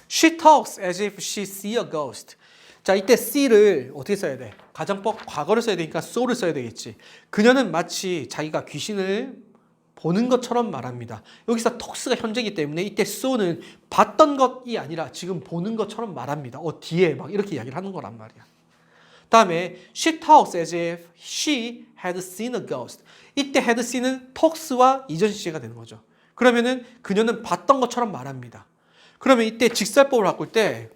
She talks as if she see a ghost. 자, 이때 see를 어떻게 써야 돼? 가정법 과거를 써야 되니까 saw 를 써야 되겠지. 그녀는 마치 자기가 귀신을 보는 것처럼 말합니다. 여기서 talks가 현재이기 때문에 이때 saw는 봤던 것이 아니라 지금 보는 것처럼 말합니다. 뒤에 막 이렇게 이야기를 하는 거란 말이야. 다음에 she talks as if she had seen a ghost. 이때 had seen은 talks와 이전 시제가 되는 거죠. 그러면은 그녀는 봤던 것처럼 말합니다. 그러면 이때 직설법을 바꿀 때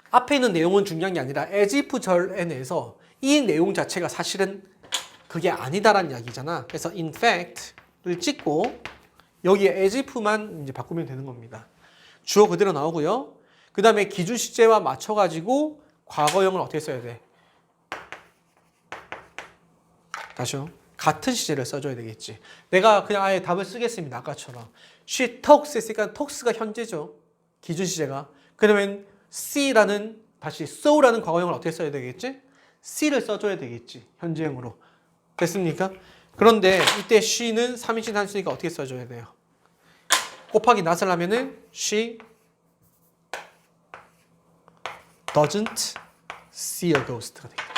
앞에 있는 내용은 중요한 게 아니라 as if 절에 내서 이 내용 자체가 사실은 그게 아니다라는 이야기잖아. 그래서 in fact를 찍고 여기에 as if만 이제 바꾸면 되는 겁니다. 주어 그대로 나오고요. 그 다음에 기준 시제와 맞춰가지고 과거형을 어떻게 써야 돼? 다시요. 같은 시제를 써줘야 되겠지. 내가 그냥 아예 답을 쓰겠습니다. 아까처럼. She talks 했으니까 talks가 현재죠. 기준 시제가. 그러면 see라는 다시 saw라는 과거형을 어떻게 써야 되겠지? see를 써줘야 되겠지. 현재형으로. 됐습니까? 그런데 이때 she는 3인칭 단수니까 어떻게 써줘야 돼요? 곱하기 not을 하면은 she doesn't see a ghost가 되겠죠.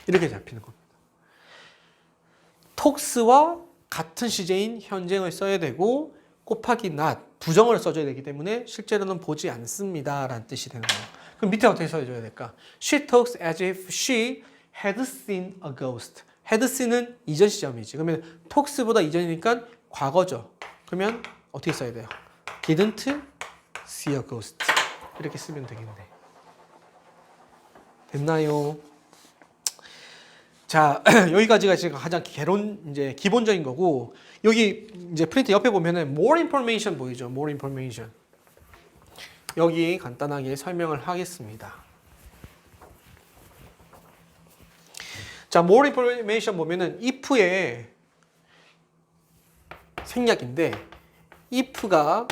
이렇게 잡히는 겁니다. talks와 같은 시제인 현재형을 써야 되고 곱하기 not, 부정어를 써줘야 되기 때문에 실제로는 보지 않습니다 라는 뜻이 되는 거예요. 그럼 밑에 어떻게 써줘야 될까? She talks as if she had seen a ghost. had seen은 이전 시점이지. 그러면 talks보다 이전이니까 과거죠. 그러면 어떻게 써야 돼요? didn't see a ghost. 이렇게 쓰면 되겠네. 됐나요? 자, 여기까지가 지금 가장 이제 기본적인 거고, 여기 이제 프린트 옆에 보면은 more information 보이죠? more information. 여기 간단하게 설명을 하겠습니다. 자, more information 보면은 if의 생략인데, if가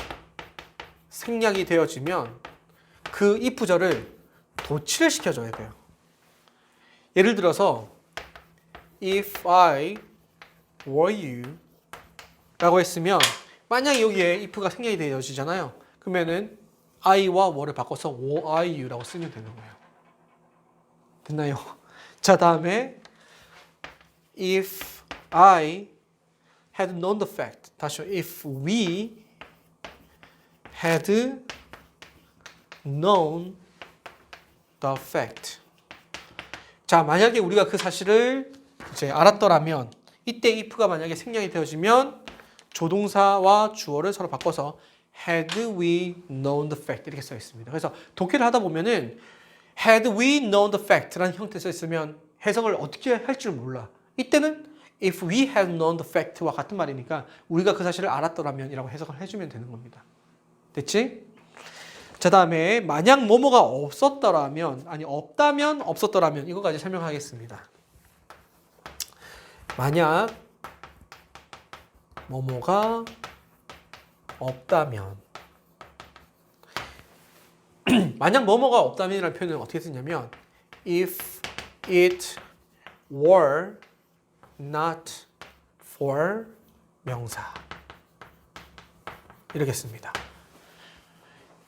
생략이 되어지면 그 if절을 도치를 시켜줘야 돼요. 예를 들어서 if I were you 라고 했으면 만약에 여기에 if가 생략이 되어지잖아요. 그러면은 I와 were를 바꿔서 were I you 라고 쓰면 되는 거예요. 됐나요? 자, 다음에 if I had known the fact. 다시 if we had known the fact. 자, 만약에 우리가 그 사실을 이제 알았더라면 이때 if가 만약에 생략이 되어지면 조동사와 주어를 서로 바꿔서 had we known the fact 이렇게 써 있습니다. 그래서 독해를 하다 보면은 had we known the fact라는 형태 써 있으면 해석을 어떻게 할 줄 몰라. 이때는 if we had known the fact와 같은 말이니까 우리가 그 사실을 알았더라면 이라고 해석을 해주면 되는 겁니다. 됐지? 자, 다음에 만약 뭐뭐가 없었더라면, 아니 없다면 없었더라면 이거까지 설명하겠습니다. 만약 뭐뭐가 없다면 만약 뭐뭐가 없다면이라는 표현은 어떻게 쓰냐면 if it were not for 명사 이렇게 씁니다.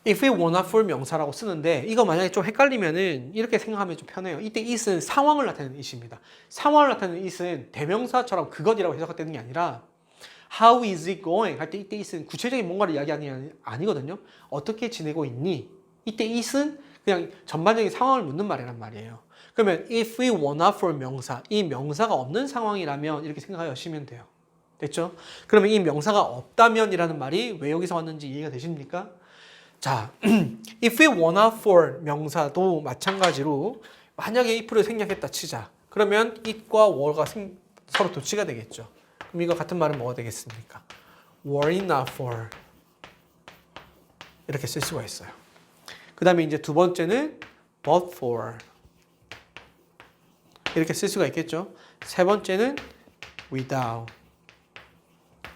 if it were not for 명사라고 쓰는데 이거 만약에 좀 헷갈리면은 이렇게 생각하면 좀 편해요. 이때 it은 상황을 나타내는 it입니다. 상황을 나타내는 it은 대명사처럼 그것이라고 해석되는 게 아니라 how is it going 할 때 이때 it은 구체적인 뭔가를 이야기하는 게 아니거든요. 어떻게 지내고 있니? 이때 it은 그냥 전반적인 상황을 묻는 말이란 말이에요. 그러면 if it were not for 명사, 이 명사가 없는 상황이라면 이렇게 생각하시면 돼요. 됐죠? 그러면 이 명사가 없다면 이라는 말이 왜 여기서 왔는지 이해가 되십니까? 자, if it were not for 명사도 마찬가지로 만약에 if를 생략했다 치자. 그러면 it과 were가 서로 도치가 되겠죠. 그럼 이거 같은 말은 뭐가 되겠습니까? were it not for 이렇게 쓸 수가 있어요. 그 다음에 이제 두 번째는 but for 이렇게 쓸 수가 있겠죠. 세 번째는 without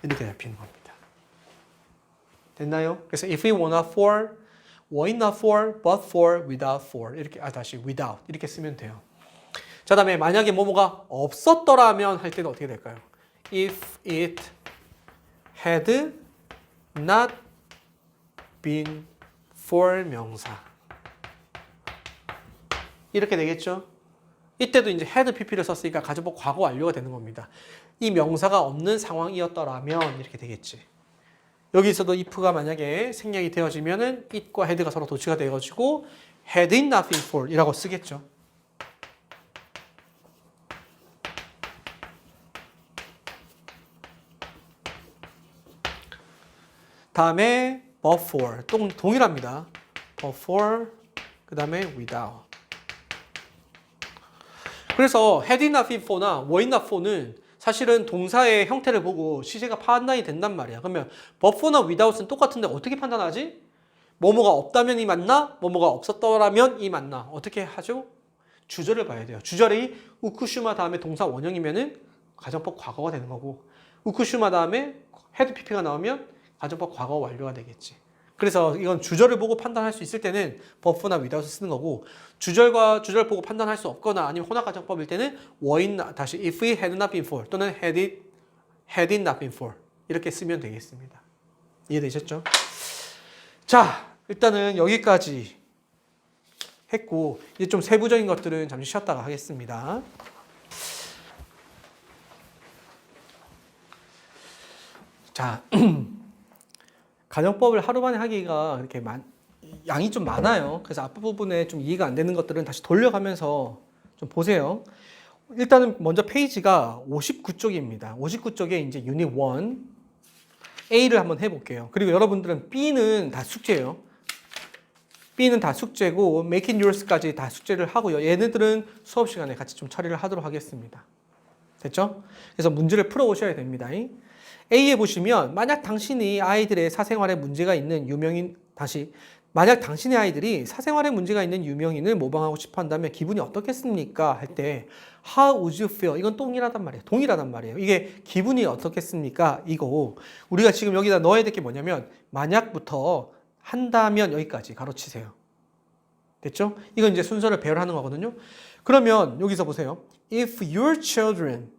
이렇게 잡히는 겁니다. 됐나요? 그래서 if it were not for, were it not for, but for, without for 이렇게 다시 without 이렇게 쓰면 돼요. 자, 다음에 만약에 뭐뭐가 없었더라면 할 때는 어떻게 될까요? If it had not been for 명사 이렇게 되겠죠? 이때도 이제 had pp를 썼으니까 가정법 과거 완료가 되는 겁니다. 이 명사가 없는 상황이었더라면 이렇게 되겠지. 여기서도 if가 만약에 생략이 되어지면은 it과 had가 서로 도치가 되어지고 had it not been for 이라고 쓰겠죠. 다음에 but for 동일합니다. but for 그 다음에 without. 그래서 had it not been for나 were it not for는 사실은 동사의 형태를 보고 시제가 판단이 된단 말이야. 그러면 but for나 without은 똑같은데 어떻게 판단하지? 뭐뭐가 없다면 이 맞나? 뭐뭐가 없었더라면 이 맞나? 어떻게 하죠? 주절을 봐야 돼요. 주절이 우쿠슈마 다음에 동사 원형이면은 가정법 과거가 되는 거고 우쿠슈마 다음에 had pp가 나오면 가정법 과거 완료가 되겠지. 그래서 이건 주절을 보고 판단할 수 있을 때는 버프나 without을 쓰는 거고 주절과 주절 보고 판단할 수 없거나 아니면 혼합 가정법일 때는 were it not, 다시 if it had not been for 또는 had it not been for 이렇게 쓰면 되겠습니다. 이해되셨죠? 자, 일단은 여기까지 했고 이제 좀 세부적인 것들은 잠시 쉬었다가 하겠습니다. 자, 가정법을 하루 만에 하기가 이렇게 양이 좀 많아요. 그래서 앞부분에 좀 이해가 안 되는 것들은 다시 돌려가면서 좀 보세요. 일단은 먼저 페이지가 59쪽입니다. 59쪽에 이제 유닛 1 A를 한번 해볼게요. 그리고 여러분들은 B는 다 숙제예요. B는 다 숙제고 Make it yours까지 다 숙제를 하고요. 얘네들은 수업 시간에 같이 좀 처리를 하도록 하겠습니다. 됐죠? 그래서 문제를 풀어 오셔야 됩니다. A에 보시면 만약 당신이 아이들의 사생활에 문제가 있는 유명인 만약 당신의 아이들이 사생활에 문제가 있는 유명인을 모방하고 싶어 한다면 기분이 어떻겠습니까? 할 때 How would you feel? 이건 동일하단 말이에요. 동일하단 말이에요. 이게 기분이 어떻겠습니까? 이거 우리가 지금 여기다 넣어야 될 게 뭐냐면 만약부터 한다면 여기까지 가로치세요. 됐죠? 이건 이제 순서를 배열하는 거거든요. 그러면 여기서 보세요. If your children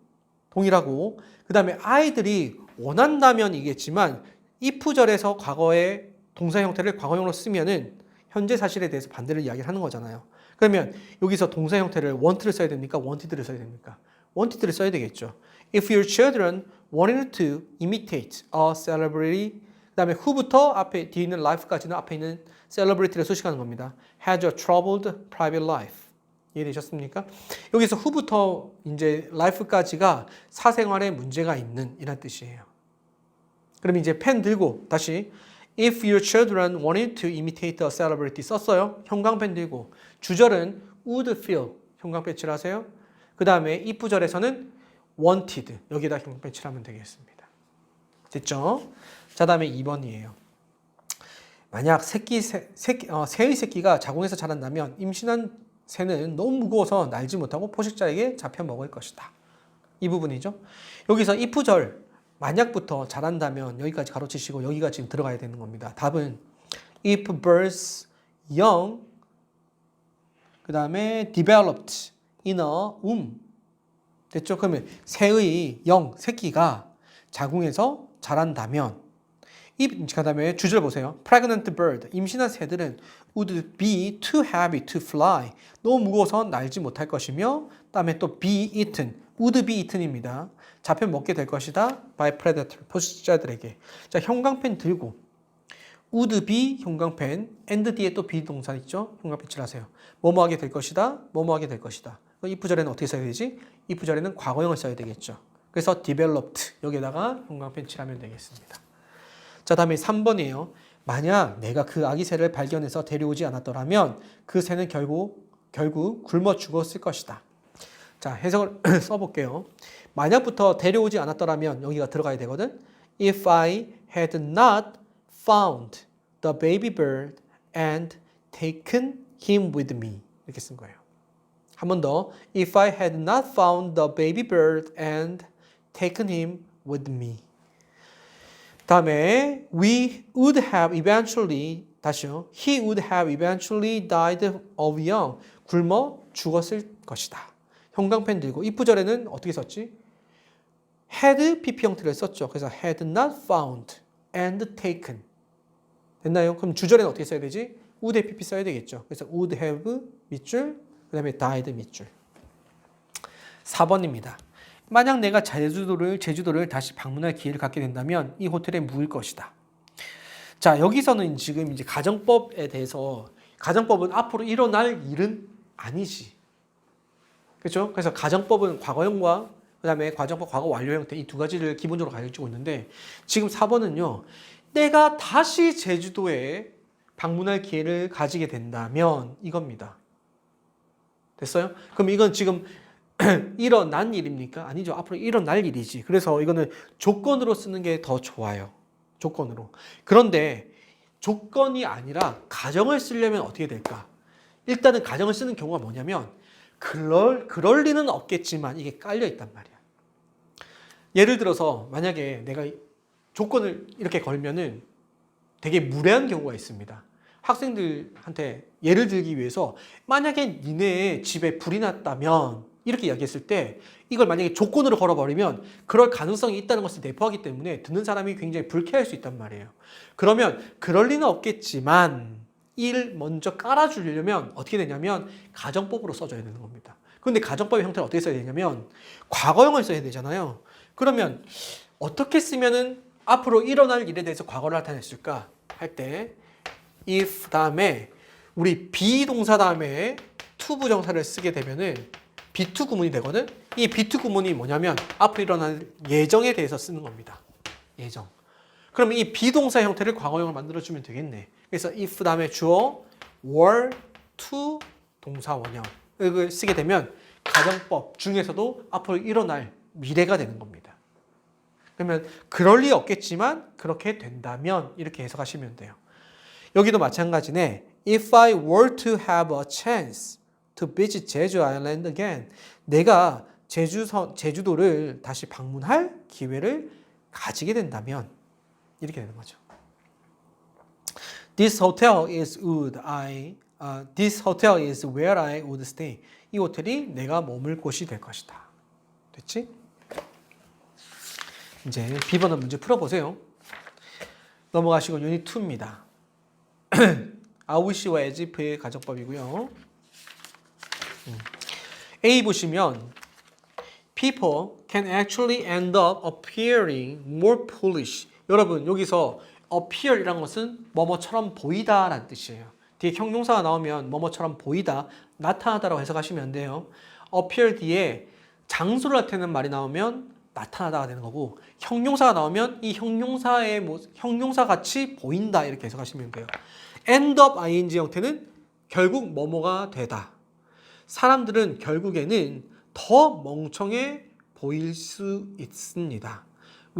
동일하고 그 다음에 아이들이 원한다면 이겠지만 if절에서 과거의 동사 형태를 과거형으로 쓰면은 현재 사실에 대해서 반대를 이야기를 하는 거잖아요. 그러면 여기서 동사 형태를 want를 써야 됩니까? wanted를 써야 됩니까? wanted를 써야 되겠죠. If your children wanted to imitate a celebrity 그 다음에 who부터 앞에 뒤에 있는 life까지는 앞에 있는 celebrity를 소식하는 겁니다. had a troubled private life. 이해되셨습니까? 여기서 who부터 이제 life까지가 사생활에 문제가 있는 이란 뜻이에요. 그럼 이제 펜 들고 다시 If your children wanted to imitate a celebrity 썼어요. 형광펜 들고 주절은 would feel 형광펜 칠하세요. 그 다음에 if절에서는 wanted 여기다 형광펜 칠하면 되겠습니다. 됐죠? 자, 다음에 2번이에요. 만약 새의 새끼가 자궁에서 자란다면 임신한 새는 너무 무거워서 날지 못하고 포식자에게 잡혀 먹을 것이다. 이 부분이죠. 여기서 if절 만약부터 자란다면 여기까지 가로치시고 여기가 지금 들어가야 되는 겁니다. 답은 if birds young 그 다음에 developed in a womb 됐죠? 그러면 새의 새끼가 자궁에서 자란다면 그 다음에 주절 보세요. pregnant bird 임신한 새들은 would be too heavy to fly 너무 무거워서 날지 못할 것이며 다음에 또 be eaten would be eaten입니다. 잡혀 먹게 될 것이다. by predator, 포식자들에게. 자, 형광펜 들고 would be 형광펜 and 뒤에 또 be 동사 있죠? 형광펜 칠하세요. 뭐뭐 하게 될 것이다. 뭐뭐 하게 될 것이다. if절에는 어떻게 써야 되지? if절에는 과거형을 써야 되겠죠. 그래서 developed 여기에다가 형광펜 칠하면 되겠습니다. 자, 다음에 3번이에요. 만약 내가 그 아기 새를 발견해서 데려오지 않았더라면 그 새는 결국 굶어 죽었을 것이다. 자, 해석을 써볼게요. 만약부터 데려오지 않았더라면 여기가 들어가야 되거든. If I had not found the baby bird and taken him with me. 이렇게 쓴 거예요. 한 번 더. If I had not found the baby bird and taken him with me. 다음에 we would have eventually 다시요. He would have eventually died of young. 굶어 죽었을 것이다. 형광펜 들고 if 절에는 어떻게 썼지? had PP 형태를 썼죠. 그래서 had not found and taken. 됐나요? 그럼 주절에는 어떻게 써야 되지? would have PP 써야 되겠죠. 그래서 would have 밑줄, 그 다음에 died 밑줄. 4번입니다. 만약 내가 제주도를 다시 방문할 기회를 갖게 된다면 이 호텔에 묵을 것이다. 자, 여기서는 지금 이제 가정법에 대해서 가정법은 앞으로 일어날 일은 아니지. 그렇죠? 그래서 가정법은 과거형과 그다음에 가정법 과거 완료 형태 이 두 가지를 기본적으로 가지고 있는데 지금 4번은요. 내가 다시 제주도에 방문할 기회를 가지게 된다면 이겁니다. 됐어요? 그럼 이건 지금 일어난 일입니까? 아니죠. 앞으로 일어날 일이지. 그래서 이거는 조건으로 쓰는 게 더 좋아요. 조건으로. 그런데 조건이 아니라 가정을 쓰려면 어떻게 될까? 일단은 가정을 쓰는 경우가 뭐냐면 그럴 리는 없겠지만 이게 깔려 있단 말이야. 예를 들어서 만약에 내가 조건을 이렇게 걸면은 되게 무례한 경우가 있습니다. 학생들한테 예를 들기 위해서 만약에 니네 집에 불이 났다면 이렇게 이야기했을 때 이걸 만약에 조건으로 걸어버리면 그럴 가능성이 있다는 것을 내포하기 때문에 듣는 사람이 굉장히 불쾌할 수 있단 말이에요. 그러면 그럴 리는 없겠지만 일 먼저 깔아주려면 어떻게 되냐면 가정법으로 써줘야 되는 겁니다. 그런데 가정법의 형태를 어떻게 써야 되냐면 과거형을 써야 되잖아요. 그러면 어떻게 쓰면은 앞으로 일어날 일에 대해서 과거를 나타냈을까 할 때 if 다음에 우리 be 동사 다음에 to 부정사를 쓰게 되면은 be2 구문이 되거든. 이 be2 구문이 뭐냐면 앞으로 일어날 예정에 대해서 쓰는 겁니다. 예정. 그러면 이 비동사 형태를 과거형을 만들어주면 되겠네. 그래서 if 다음에 주어 were to 동사 원형을 쓰게 되면 가정법 중에서도 앞으로 일어날 미래가 되는 겁니다. 그러면 그럴 리 없겠지만 그렇게 된다면 이렇게 해석하시면 돼요. 여기도 마찬가지네. If I were to have a chance to visit Jeju Island again. 내가 제주도를 다시 방문할 기회를 가지게 된다면 이렇게 되는 거죠. This hotel is where I would stay. 이 호텔이 내가 머물 곳이 될 것이다. 됐지? 이제 B번호 문제 풀어보세요. 넘어가시고 유닛 2입니다. 아우시와 에지프의 가정법이고요. A 보시면 people can actually end up appearing more foolish. 여러분 여기서 appear이란 것은 뭐뭐처럼 보이다라는 뜻이에요. 뒤에 형용사가 나오면 뭐뭐처럼 보이다, 나타나다라고 해석하시면 안 돼요. appear 뒤에 장소를 나타내는 말이 나오면 나타나다가 되는 거고 형용사가 나오면 이 형용사 같이 보인다 이렇게 해석하시면 돼요. end up ing 형태는 결국 뭐뭐가 되다. 사람들은 결국에는 더 멍청해 보일 수 있습니다.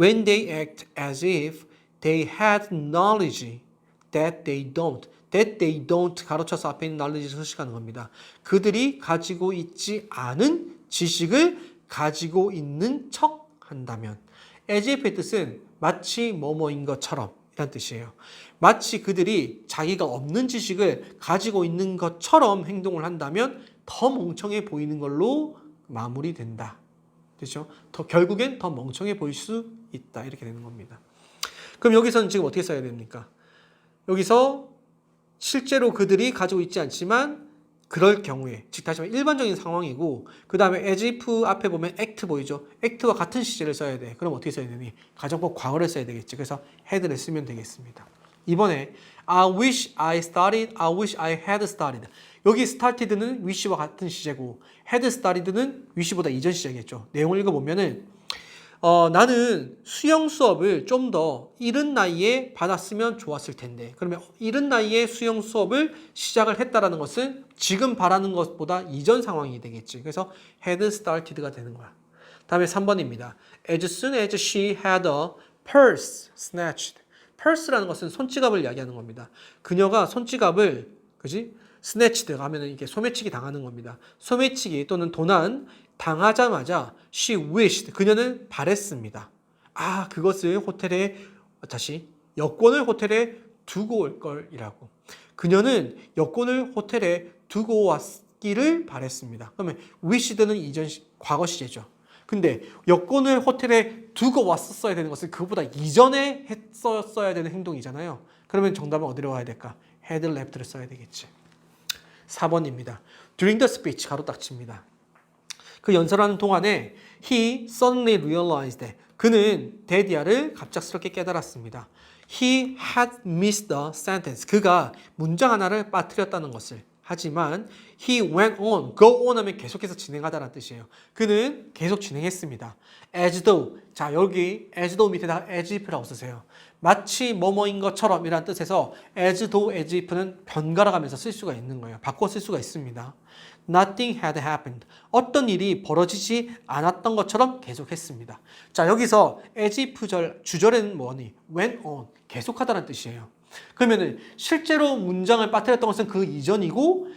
When they act as if they had knowledge that they don't 가로쳐서 앞에 있는 knowledge를 서식하는 겁니다. 그들이 가지고 있지 않은 지식을 가지고 있는 척 한다면 as if의 뜻은 마치 뭐뭐인 것처럼 이란 뜻이에요. 마치 그들이 자기가 없는 지식을 가지고 있는 것처럼 행동을 한다면 더 멍청해 보이는 걸로 마무리된다. 그렇죠? 결국엔 더 멍청해 보일 수 있다. 이렇게 되는 겁니다. 그럼 여기서는 지금 어떻게 써야 됩니까? 여기서 실제로 그들이 가지고 있지 않지만 그럴 경우에, 즉 다시 말해 일반적인 상황이고 그 다음에 as if 앞에 보면 act 보이죠? act와 같은 시제를 써야 돼. 그럼 어떻게 써야 되니? 가정법 과거를 써야 되겠지. 그래서 had를 쓰면 되겠습니다. 이번에 I wish I had started. 여기 started는 wish와 같은 시제고 had started는 wish보다 이전 시제겠죠. 내용을 읽어보면은 나는 수영 수업을 좀 더 이른 나이에 받았으면 좋았을 텐데. 그러면 이른 나이에 수영 수업을 시작을 했다라는 것은 지금 바라는 것보다 이전 상황이 되겠지. 그래서 had started가 되는 거야. 다음에 3번입니다. As soon as she had a purse snatched. purse라는 것은 손지갑을 이야기하는 겁니다. 그녀가 손지갑을 그지? snatched 하면은 이게 소매치기 당하는 겁니다. 소매치기 또는 도난 당하자마자 she wished 그녀는 바랬습니다. 그것을 호텔에 다시 여권을 호텔에 두고 올 걸이라고. 그녀는 여권을 호텔에 두고 왔기를 바랬습니다. 그러면 wished는 이전 과거 시제죠. 근데 여권을 호텔에 두고 왔었어야 되는 것은 그보다 이전에 했었어야 되는 행동이잖아요. 그러면 정답은 어디로 가야 될까? had left를 써야 되겠지. 4번입니다. During the speech 가로 닥칩니다. 그 연설하는 동안에 he suddenly realized that 그는 데디아를 갑작스럽게 깨달았습니다. He had missed the sentence. 그가 문장 하나를 빠뜨렸다는 것을. 하지만 he went on, go on 하면 계속해서 진행하다라는 뜻이에요. 그는 계속 진행했습니다. as though, 자 여기 as though 밑에다가 as if라고 쓰세요. 마치 뭐뭐인 것처럼 이란 뜻에서 as though, as if는 번갈아 가면서 쓸 수가 있는 거예요. 바꿔 쓸 수가 있습니다. Nothing had happened. 어떤 일이 벌어지지 않았던 것처럼 계속했습니다. 자 여기서 as if 주절에는 뭐니? went on, 계속하다는 뜻이에요. 그러면은 실제로 문장을 빠뜨렸던 것은 그 이전이고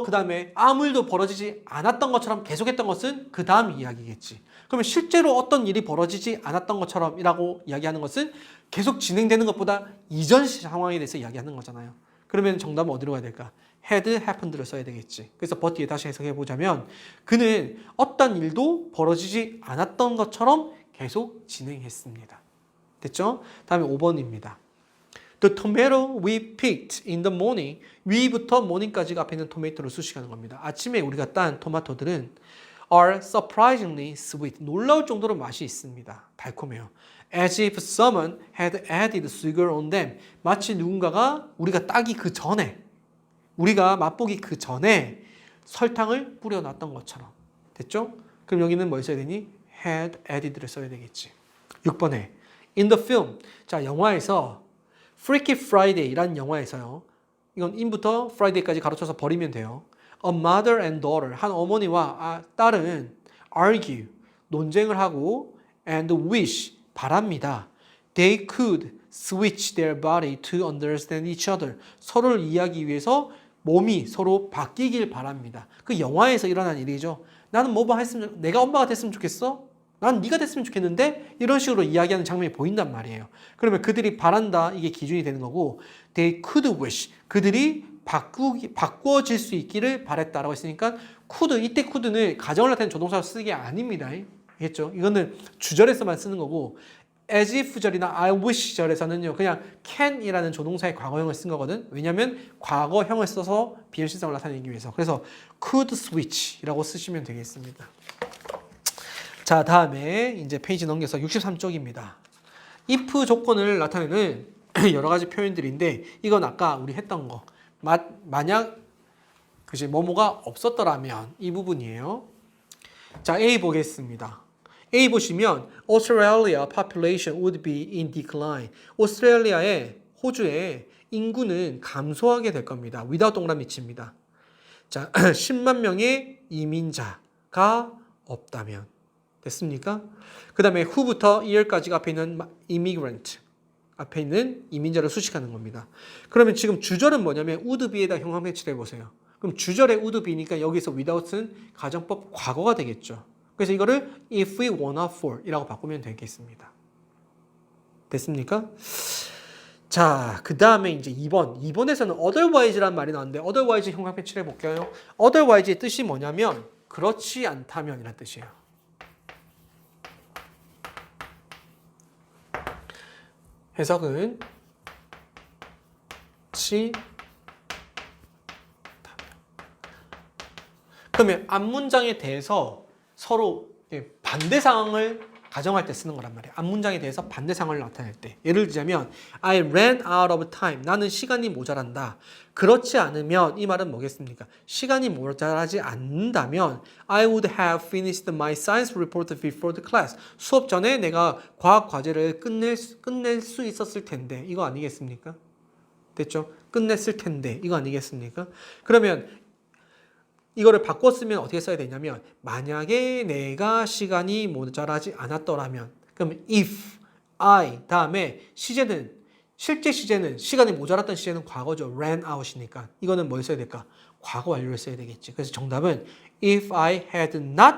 그 다음에 아무 일도 벌어지지 않았던 것처럼 계속했던 것은 그 다음 이야기겠지. 그러면 실제로 어떤 일이 벌어지지 않았던 것처럼 이라고 이야기하는 것은 계속 진행되는 것보다 이전 상황에 대해서 이야기하는 거잖아요. 그러면 정답은 어디로 가야 될까? had happened를 써야 되겠지. 그래서 버티에 다시 해석해 보자면 그는 어떤 일도 벌어지지 않았던 것처럼 계속 진행했습니다. 됐죠? 다음에 5번입니다. The tomato we picked in the morning. 위부터 morning까지가 앞에 있는 토마토를 수식하는 겁니다. 아침에 우리가 딴 토마토들은 are surprisingly sweet. 놀라울 정도로 맛이 있습니다. 달콤해요. As if someone had added sugar on them. 마치 누군가가 우리가 따기 그 전에, 우리가 맛보기 그 전에 설탕을 뿌려놨던 것처럼. 됐죠? 그럼 여기는 뭘 써야 되니? had added를 써야 되겠지. 6번에 in the film. 자, 영화에서 Freaky Friday라는 영화에서요. 이건 in부터 Friday까지 가로쳐서 버리면 돼요. A mother and daughter, 한 어머니와 딸은 argue, 논쟁을 하고 and wish, 바랍니다. They could switch their body to understand each other. 서로를 이해하기 위해서 몸이 서로 바뀌길 바랍니다. 그 영화에서 일어난 일이죠. 나는 뭐 했으면, 내가 엄마가 됐으면 좋겠어? 난 네가 됐으면 좋겠는데? 이런 식으로 이야기하는 장면이 보인단 말이에요. 그러면 그들이 바란다, 이게 기준이 되는 거고 They could wish, 그들이 바꾸어질 수 있기를 바랬다라고 했으니까 could, 이때 could는 가정을 나타내는 조동사로 쓰는 게 아닙니다. 알겠죠? 이거는 주절에서만 쓰는 거고 as if 절이나 I wish 절에서는요 그냥 can이라는 조동사의 과거형을 쓴 거거든. 왜냐하면 과거형을 써서 비현실성을 나타내기 위해서. 그래서 could switch이라고 쓰시면 되겠습니다. 자, 다음에 이제 페이지 넘겨서 63쪽입니다. if 조건을 나타내는 여러 가지 표현들인데 이건 아까 우리 했던 거. 만약 그지 뭐뭐가 없었더라면 이 부분이에요. 자, A 보겠습니다. A 보시면 Australia population would be in decline. 오스트레일리아의 호주의 인구는 감소하게 될 겁니다. without 동그라미 칩니다. 자, 10만 명의 이민자가 없다면 됐습니까? 그 다음에 who부터 year까지가 앞에 있는 immigrant, 앞에 있는 이민자를 수식하는 겁니다. 그러면 지금 주절은 뭐냐면 would be에다 형광펜치를 해보세요. 그럼 주절에 would be니까 여기서 without은 가정법 과거가 되겠죠. 그래서 이거를 if we wanna for 이라고 바꾸면 되겠습니다. 됐습니까? 자, 그 다음에 이제 2번. 2번에서는 otherwise라는 말이 나왔는데 otherwise 형광펜치를 해볼게요. otherwise의 뜻이 뭐냐면 그렇지 않다면 이란 뜻이에요. 해석은 그러면 앞문장에 대해서 서로 반대 상황을 가정할 때 쓰는 거란 말이에요. 앞문장에 대해서 반대 상황을 나타낼 때. 예를 들자면 I ran out of time. 나는 시간이 모자란다. 그렇지 않으면 이 말은 뭐겠습니까? 시간이 모자라지 않는다면 I would have finished my science report before the class. 수업 전에 내가 과학 과제를 끝낼 수 있었을 텐데. 이거 아니겠습니까? 됐죠? 끝냈을 텐데. 이거 아니겠습니까? 그러면 이거를 바꿔 쓰면 어떻게 써야 되냐면 만약에 내가 시간이 모자라지 않았더라면 그럼 if I 다음에 시제는 실제 시제는 시간이 모자랐던 시제는 과거죠. ran out이니까 이거는 뭘 써야 될까? 과거 완료를 써야 되겠지. 그래서 정답은 if I had not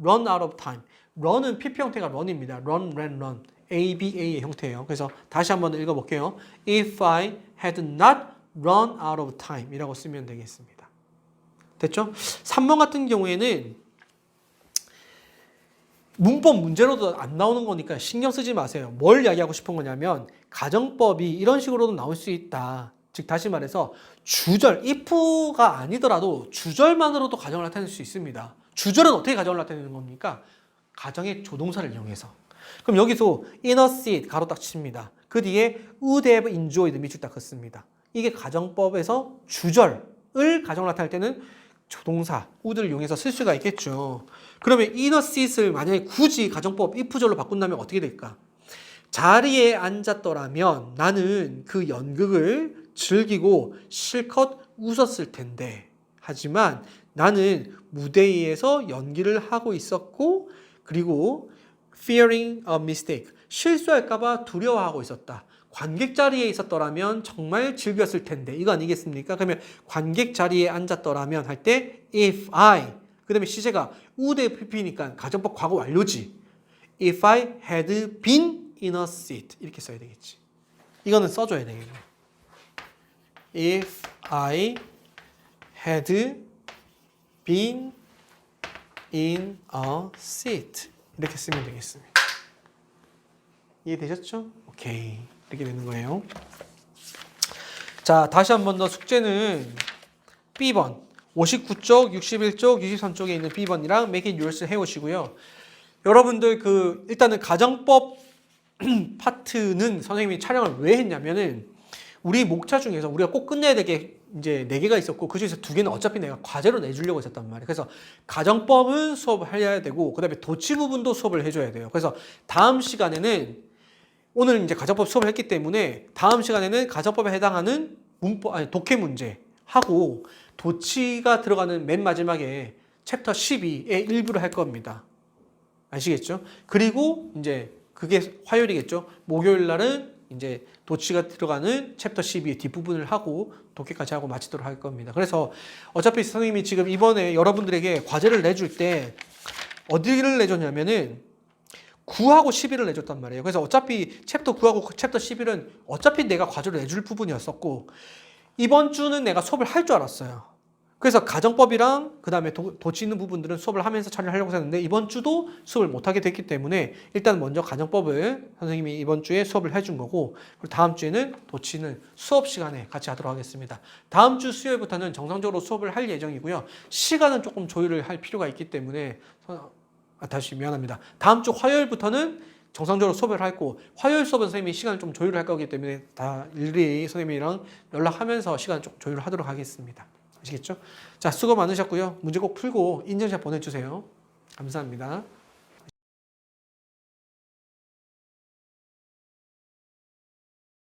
run out of time. run은 PP 형태가 run입니다. run, ran, run. ABA의 형태예요. 그래서 다시 한번 읽어볼게요. if I had not run out of time 이라고 쓰면 되겠습니다. 됐죠? 3번 같은 경우에는 문법 문제로도 안 나오는 거니까 신경 쓰지 마세요. 뭘 이야기하고 싶은 거냐면 가정법이 이런 식으로도 나올 수 있다. 즉 다시 말해서 주절, if가 아니더라도 주절만으로도 가정을 나타낼 수 있습니다. 주절은 어떻게 가정을 나타내는 겁니까? 가정의 조동사를 이용해서. 그럼 여기서 in a seat 가로 딱 칩니다. 그 뒤에 would have enjoyed 밑줄 딱 긋습니다. 이게 가정법에서 주절을 가정을 나타낼 때는 조동사, would를 이용해서 쓸 수가 있겠죠. 그러면 in a seat을 만약에 굳이 가정법 if절로 바꾼다면 어떻게 될까? 자리에 앉았더라면 나는 그 연극을 즐기고 실컷 웃었을 텐데 하지만 나는 무대에서 연기를 하고 있었고 그리고 fearing a mistake 실수할까봐 두려워하고 있었다. 관객 자리에 있었더라면 정말 즐겼을 텐데 이거 아니겠습니까? 그러면 관객 자리에 앉았더라면 할 때 if I 그 다음에 시제가 would의 PP니까 가정법 과거 완료지. if I had been in a seat 이렇게 써야 되겠지. 이거는 써줘야 되겠네. if I had been in a seat 이렇게 쓰면 되겠습니다. 이해되셨죠? 오케이. 이렇게 되는 거예요. 자, 다시 한 번 더 숙제는 B번 59쪽, 61쪽, 63쪽에 있는 B번이랑 make it yours 해오시고요. 여러분들 일단은 가정법 파트는 선생님이 촬영을 왜 했냐면은 우리 목차 중에서 우리가 꼭 끝내야 될 게 이제 4개가 있었고 그 중에서 2개는 어차피 내가 과제로 내주려고 했었단 말이에요. 그래서 가정법은 수업을 해야 되고 그 다음에 도치 부분도 수업을 해줘야 돼요. 그래서 다음 시간에는 오늘 이제 가정법 수업을 했기 때문에 다음 시간에는 가정법에 해당하는 독해 문제 하고 도치가 들어가는 맨 마지막에 챕터 12의 일부를 할 겁니다. 아시겠죠? 그리고 이제 그게 화요일이겠죠? 목요일 날은 이제 도치가 들어가는 챕터 12의 뒷부분을 하고 독해까지 하고 마치도록 할 겁니다. 그래서 어차피 선생님이 지금 이번에 여러분들에게 과제를 내줄 때 어디를 내줬냐면은 9하고 11을 내줬단 말이에요. 그래서 어차피 챕터 9하고 챕터 11은 어차피 내가 과제로 내줄 부분이었었고 이번 주는 내가 수업을 할 줄 알았어요. 그래서 가정법이랑 그 다음에 도치 있는 부분들은 수업을 하면서 처리하려고 했는데 이번 주도 수업을 못하게 됐기 때문에 일단 먼저 가정법을 선생님이 이번 주에 수업을 해준 거고 그리고 다음 주에는 도치는 수업 시간에 같이 하도록 하겠습니다. 다음 주 수요일부터는 정상적으로 수업을 할 예정이고요. 시간은 조금 조율을 할 필요가 있기 때문에 다시 미안합니다. 다음 주 화요일부터는 정상적으로 수업을 하고 화요일 수업은 선생님이 시간을 좀 조율을 할 거기 때문에 다 일일이 선생님이랑 연락하면서 시간을 좀 조율을 하도록 하겠습니다. 아시겠죠? 자, 수고 많으셨고요. 문제 꼭 풀고 인증샷 보내주세요. 감사합니다.